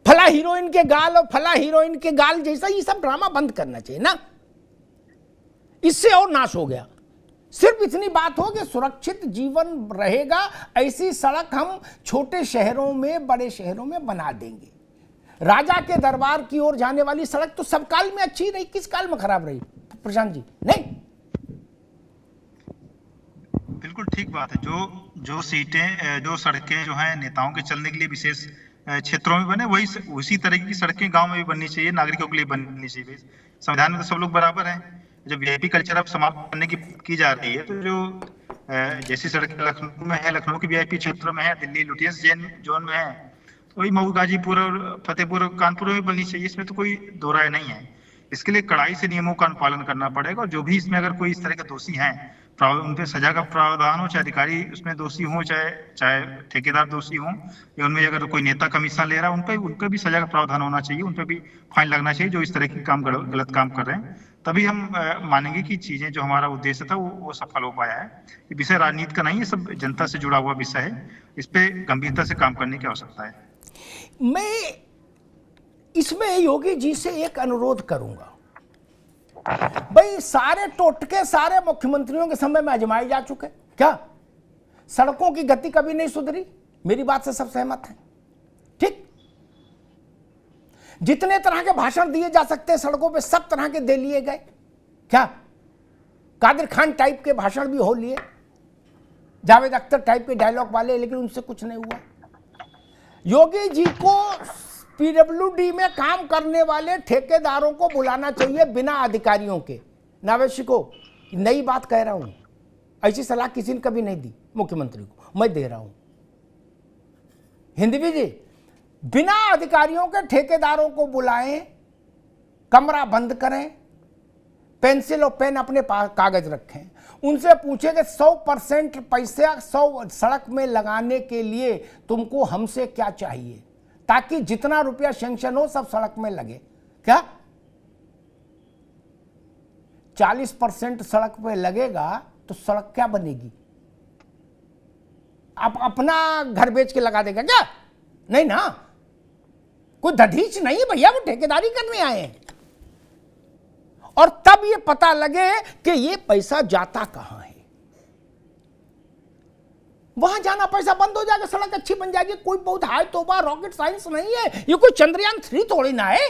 फला हीरोइन के गाल और फला हीरोइन के गाल जैसा, ये सब ड्रामा बंद करना चाहिए ना, इससे और नाश हो गया। सिर्फ इतनी बात हो कि सुरक्षित जीवन रहेगा, ऐसी सड़क हम छोटे शहरों में, बड़े शहरों में बना देंगे। राजा के दरबार की ओर जाने वाली सड़क तो सब काल में अच्छी रही, किस काल में खराब रही प्रशांत जी? नहीं, बिल्कुल ठीक बात है। जो सीटें, जो सड़कें जो हैं नेताओं के चलने के लिए विशेष क्षेत्रों में बने, वही उसी तरह की सड़कें गांव में भी बननी चाहिए, नागरिकों के लिए बननी चाहिए। संविधान में तो सब लोग बराबर हैं। जब वीआईपी कल्चर अब समाप्त करने की जा रही है, तो जो जैसी सड़क लखनऊ में है, लखनऊ की वीआईपी क्षेत्रों में है, दिल्ली लुटियंस जोन में है, वही मऊ, गाजीपुर और फतेहपुर, कानपुर में बननी चाहिए। इसमें तो कोई दो राय नहीं है। इसके लिए कड़ाई से नियमों का अनुपालन करना पड़ेगा। और जो भी इसमें अगर कोई इस तरह के दोषी हैं, उन पे सजा का प्रावधान हो, चाहे अधिकारी उसमें दोषी हो, चाहे ठेकेदार दोषी हो, या उनमें अगर कोई नेता कमीशन ले रहा है, उन पे भी सजा का प्रावधान होना चाहिए, उन पे भी फाइन लगना चाहिए जो इस तरह के काम गलत काम कर रहे हैं। तभी हम मानेंगे कि चीजें, जो हमारा उद्देश्य था वो सफल हो पाया है। ये विषय राजनीति का नहीं है, सब जनता से जुड़ा हुआ विषय है। इस पे गंभीरता से काम करने की आवश्यकता है। मैं इसमें योगी जी से एक अनुरोध करूंगा, भाई सारे टोटके सारे मुख्यमंत्रियों के समय में आजमाए जा चुके, क्या सड़कों की गति कभी नहीं सुधरी? मेरी बात से सब सहमत हैं, ठीक? जितने तरह के भाषण दिए जा सकते हैं सड़कों पे, सब तरह के दे लिए गए। क्या कादिर खान टाइप के भाषण भी हो लिए, जावेद अख्तर टाइप के डायलॉग वाले, लेकिन उनसे कुछ नहीं हुआ। योगी जी को पीडब्ल्यूडी में काम करने वाले ठेकेदारों को बुलाना चाहिए बिना अधिकारियों के, नावेशी को, नई बात कह रहा हूं, ऐसी सलाह किसी ने कभी नहीं दी मुख्यमंत्री को, मैं दे रहा हूं। हिंदवी जी, बिना अधिकारियों के ठेकेदारों को बुलाएं, कमरा बंद करें, पेंसिल और पेन अपने पास कागज रखें, उनसे पूछें कि 100% पैसा 100 सड़क में लगाने के लिए तुमको हमसे क्या चाहिए, ताकि जितना रुपया सैंक्शन हो सब सड़क में लगे। क्या 40% सड़क पे लगेगा तो सड़क क्या बनेगी? आप अपना घर बेच के लगा देगा क्या? नहीं ना, कोई दधीच नहीं है भैया, वो ठेकेदारी करने आए हैं। और तब ये पता लगे कि ये पैसा जाता कहां है। वहां जाना पैसा बंद हो जाएगा, सड़क अच्छी बन जाएगी। कोई बहुत हाई तोबा रॉकेट साइंस नहीं है, ये कोई चंद्रयान 3 थोड़ी ना है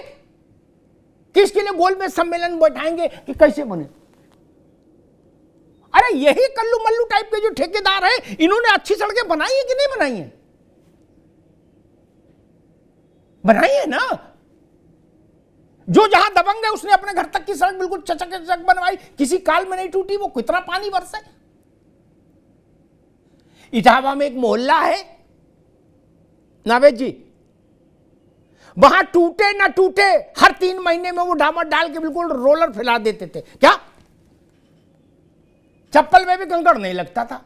कि इसके लिए गोल में सम्मेलन बैठाएंगे कि कैसे बने। अरे यही कल्लू मल्लू टाइप के जो ठेकेदार है, इन्होंने अच्छी सड़कें बनाई है कि नहीं बनाई है? बनाई है ना। जो जहां दबंग है उसने अपने घर तक की सड़क बिल्कुल चचक चचक बनवाई, किसी काल में नहीं टूटी। वो कितना पानी बरसे। इटावा में एक मोहल्ला है नावेद जी, वहां टूटे ना टूटे हर 3 महीने में वो डामर डाल के बिल्कुल रोलर फैला देते थे। क्या चप्पल में भी कंकड़ नहीं लगता था?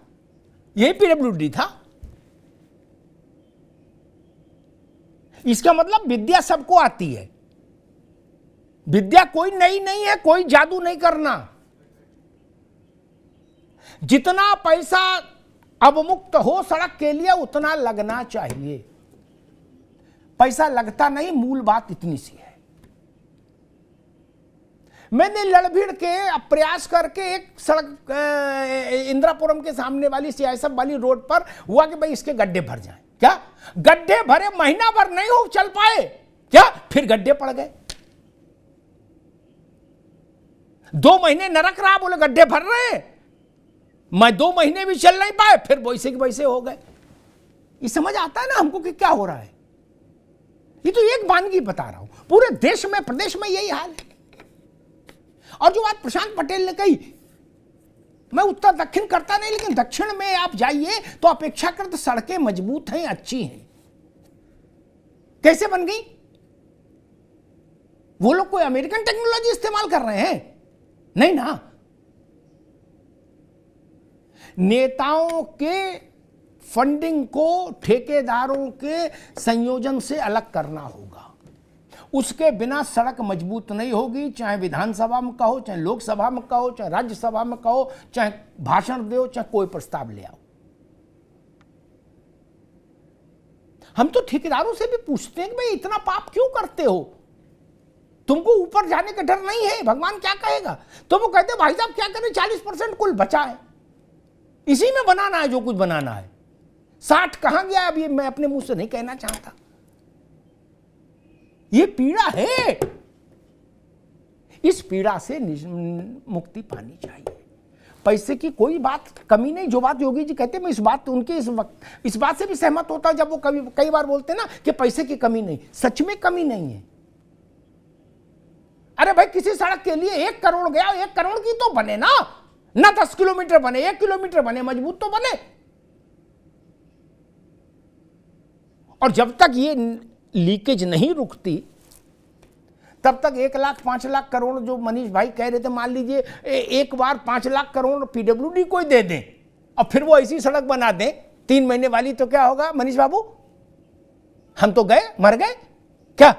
यही पीडब्ल्यूडी था। इसका मतलब विद्या सबको आती है। विद्या कोई नई नहीं है, कोई जादू नहीं करना। जितना पैसा अवमुक्त हो सड़क के लिए उतना लगना चाहिए। पैसा लगता नहीं, मूल बात इतनी सी है। मैंने लड़भीड़ के प्रयास करके एक सड़क इंदिरापुरम के सामने वाली सियासत वाली रोड पर हुआ कि भाई इसके गड्ढे भर जाएं। क्या गड्ढे भरे महीना भर नहीं हो चल पाए, क्या फिर गड्ढे पड़ गए। 2 महीने नरक रहा, बोले गड्ढे भर रहे हैं, मैं 2 महीने भी चल नहीं पाए, फिर वैसे के वैसे हो गए। ये समझ आता है ना हमको कि क्या हो रहा है। ये तो एक वानगी बता रहा हूं, पूरे देश में प्रदेश में यही हाल है। और जो बात प्रशांत पटेल ने कही, मैं उत्तर दक्षिण करता नहीं, लेकिन दक्षिण में आप जाइए तो अपेक्षाकृत सड़कें मजबूत हैं, अच्छी हैं। कैसे बन गई? वो लोग कोई अमेरिकन टेक्नोलॉजी इस्तेमाल कर रहे हैं? नहीं ना। नेताओं के फंडिंग को ठेकेदारों के संयोजन से अलग करना होगा। उसके बिना सड़क मजबूत नहीं होगी। चाहे विधानसभा में कहो, चाहे लोकसभा में कहो, चाहे राज्यसभा में कहो, चाहे भाषण दो, चाहे कोई प्रस्ताव ले आओ। हम तो ठेकेदारों से भी पूछते हैं कि भाई इतना पाप क्यों करते हो? तुमको ऊपर जाने का डर नहीं है, भगवान क्या कहेगा? तो वो कहते भाई साहब क्या करें, 40% कुल बचा है, इसी में बनाना है जो कुछ बनाना है। 60 कहां गया अब ये मैं अपने मुंह से नहीं कहना चाहता। ये पीड़ा है, इस पीड़ा से मुक्ति पानी चाहिए। पैसे की कोई बात कमी नहीं। जो बात योगी जी कहते, मैं इस बात से भी सहमत होता हूं। जब वो कई बार बोलते ना कि पैसे की कमी नहीं, सच में कमी नहीं है। अरे भाई किसी सड़क के लिए 1 करोड़ गया, 1 करोड़ की तो बने ना 10 किलोमीटर बने, 1 किलोमीटर बने, मजबूत तो बने। और जब तक ये लीकेज नहीं रुकती तब तक 1 लाख 5 लाख करोड़ जो मनीष भाई कह रहे थे, मान लीजिए एक बार 5 लाख करोड़ पीडब्ल्यूडी को ही दे दें और फिर वो ऐसी सड़क बना दें 3 महीने वाली, तो क्या होगा मनीष बाबू? हम तो गए, मर गए क्या?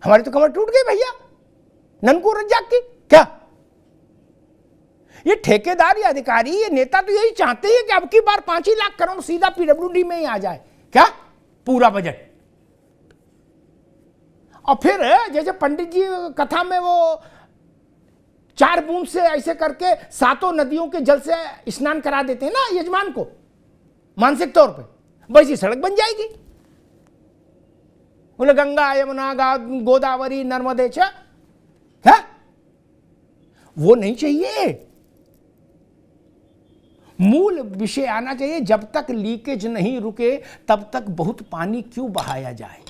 हमारी तो कमर टूट गई भैया, ननकू रज्जाक की। क्या ये ठेकेदार, ये अधिकारी, ये नेता तो यही चाहते हैं कि अब की बार 5 ही लाख करोड़ सीधा पीडब्ल्यूडी में ही आ जाए। क्या पूरा बजट। और फिर जैसे पंडित जी कथा में वो 4 बूंद से ऐसे करके 7 नदियों के जल से स्नान करा देते हैं ना यजमान को मानसिक तौर पे, वैसी सड़क बन जाएगी। बोले गंगा यमुना गोदावरी नर्मदे च, क्या वो नहीं चाहिए। मूल विषय आना चाहिए। जब तक लीकेज नहीं रुके तब तक बहुत पानी क्यों बहाया जाए।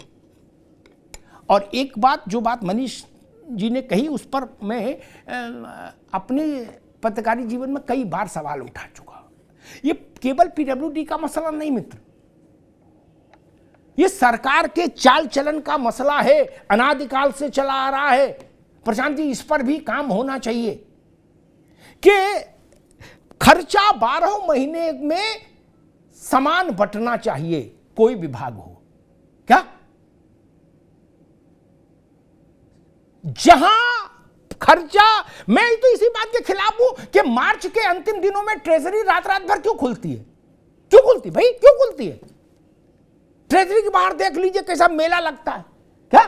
और एक बात, जो बात मनीष जी ने कही, उस पर मैं अपने पत्रकारी जीवन में कई बार सवाल उठा चुका। ये केवल पीडब्ल्यूडी का मसला नहीं मित्र, ये सरकार के चाल चलन का मसला है, अनादिकाल से चला आ रहा है। प्रशांत जी, इस पर भी काम होना चाहिए कि खर्चा 12 महीने में समान बंटना चाहिए, कोई विभाग हो क्या, जहां खर्चा, मैं तो इसी बात के खिलाफ हूं कि मार्च के अंतिम दिनों में ट्रेजरी रात रात भर क्यों खुलती है? क्यों खुलती भाई, क्यों खुलती है? ट्रेजरी के बाहर देख लीजिए कैसा मेला लगता है, क्या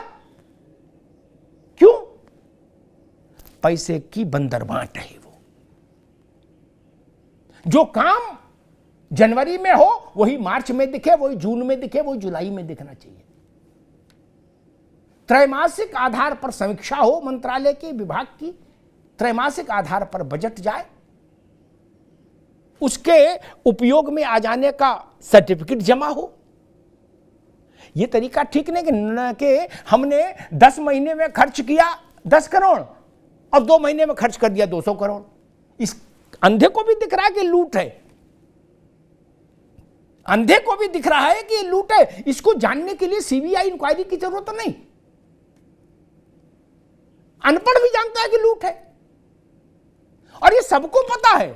क्यों? पैसे की बंदरबांट है वो। जो काम जनवरी में हो वही मार्च में दिखे, वही जून में दिखे, वही जुलाई में दिखना चाहिए। त्रैमासिक आधार पर समीक्षा हो मंत्रालय के विभाग की, त्रैमासिक आधार पर बजट जाए, उसके उपयोग में आ जाने का सर्टिफिकेट जमा हो। यह तरीका ठीक नहीं कि हमने 10 महीने में खर्च किया 10 करोड़ और 2 महीने में खर्च कर दिया 200 करोड़। इस अंधे को भी दिख रहा है कि लूट है, अंधे को भी दिख रहा है कि लूट है। इसको जानने के लिए सीबीआई इंक्वायरी की जरूरत नहीं, अनपढ़ भी जानता है कि लूट है और ये सबको पता है।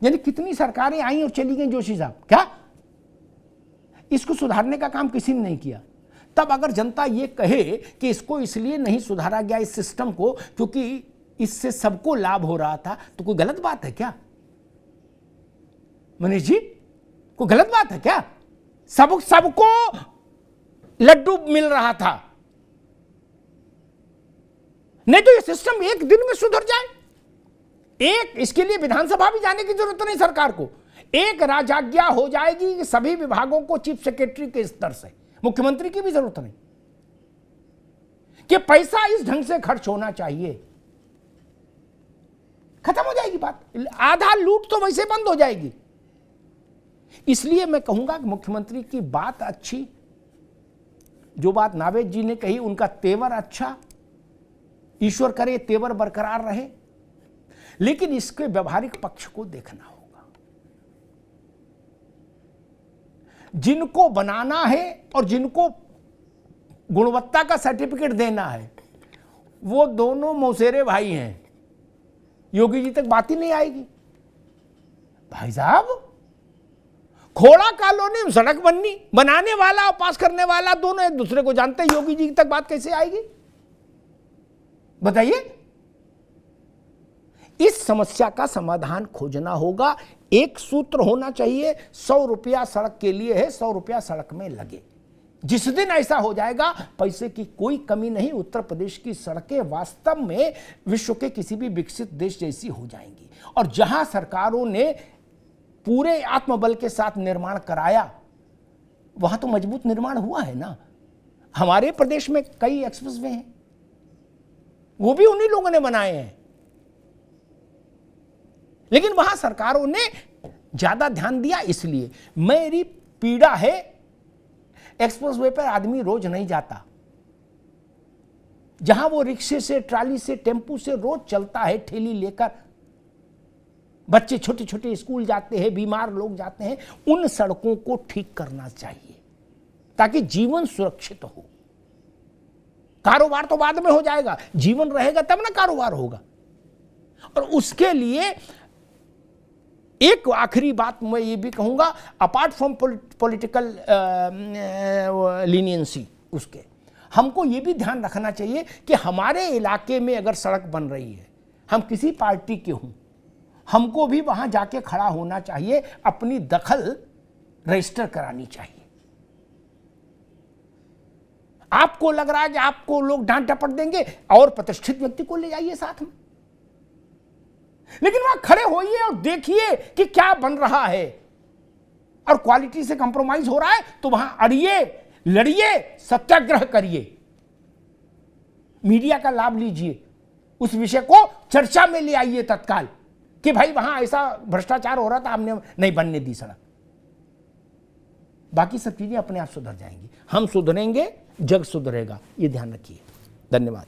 यानी कितनी सरकारें आई और चली गई जोशी साहब, क्या इसको सुधारने का काम किसी ने नहीं किया? तब अगर जनता ये कहे कि इसको इसलिए नहीं सुधारा गया इस सिस्टम को क्योंकि इससे सबको लाभ हो रहा था, तो कोई गलत बात है क्या मनीष जी? कोई गलत बात है क्या? सबको लड्डू मिल रहा था, नहीं तो ये सिस्टम एक दिन में सुधर जाए। इसके लिए विधानसभा भी जाने की जरूरत नहीं सरकार को, एक राजाज्ञा हो जाएगी कि सभी विभागों को चीफ सेक्रेटरी के स्तर से, मुख्यमंत्री की भी जरूरत नहीं, कि पैसा इस ढंग से खर्च होना चाहिए। खत्म हो जाएगी बात, आधा लूट तो वैसे बंद हो जाएगी। इसलिए मैं कहूंगा कि मुख्यमंत्री की बात अच्छी, जो बात नावेद जी ने कही उनका तेवर अच्छा, ईश्वर करे तेवर बरकरार रहे, लेकिन इसके व्यवहारिक पक्ष को देखना होगा। जिनको बनाना है और जिनको गुणवत्ता का सर्टिफिकेट देना है वो दोनों मौसेरे भाई हैं। योगी जी तक बात ही नहीं आएगी। भाई साहब, खोड़ा कॉलोनी में सड़क बननी, बनाने वाला और पास करने वाला दोनों एक दूसरे को जानते हैं, योगी जी तक बात कैसे आएगी बताइए? इस समस्या का समाधान खोजना होगा। एक सूत्र होना चाहिए, 100 रुपया सड़क के लिए है, 100 रुपया सड़क में लगे। जिस दिन ऐसा हो जाएगा, पैसे की कोई कमी नहीं, उत्तर प्रदेश की सड़कें वास्तव में विश्व के किसी भी विकसित देश जैसी हो जाएंगी। और जहां सरकारों ने पूरे आत्मबल के साथ निर्माण कराया, वहां तो मजबूत निर्माण हुआ है ना। हमारे प्रदेश में कई एक्सप्रेसवे हैं, वो भी उन्हीं लोगों ने बनाए हैं, लेकिन वहां सरकारों ने ज्यादा ध्यान दिया। इसलिए मेरी पीड़ा है, एक्सप्रेसवे पर आदमी रोज नहीं जाता, जहां वो रिक्शे से, ट्राली से, टेम्पू से रोज चलता है, ठेली लेकर, बच्चे छोटे छोटे स्कूल जाते हैं, बीमार लोग जाते हैं, उन सड़कों को ठीक करना चाहिए ताकि जीवन सुरक्षित हो। कारोबार तो बाद में हो जाएगा, जीवन रहेगा तब ना कारोबार होगा। और उसके लिए एक आखिरी बात मैं ये भी कहूंगा, अपार्ट फ्रॉम पॉलिटिकल लीनियंसी, उसके हमको ये भी ध्यान रखना चाहिए कि हमारे इलाके में अगर सड़क बन रही है, हम किसी पार्टी के हों, हमको भी वहां जाके खड़ा होना चाहिए, अपनी दखल रजिस्टर करानी चाहिए। आपको लग रहा है कि आपको लोग डांट टपट देंगे, और प्रतिष्ठित व्यक्ति को ले जाइए साथ में, लेकिन वहां खड़े होइए और देखिए कि क्या बन रहा है। और क्वालिटी से कंप्रोमाइज हो रहा है तो वहां अड़िए, लड़िए, सत्याग्रह करिए, मीडिया का लाभ लीजिए, उस विषय को चर्चा में ले आइए तत्काल कि भाई वहां ऐसा भ्रष्टाचार हो रहा था, हमने नहीं बनने दी सड़क। बाकी सब चीजें अपने आप सुधर जाएंगी। हम सुधरेंगे, जग सुधरेगा, ये ध्यान रखिए। धन्यवाद।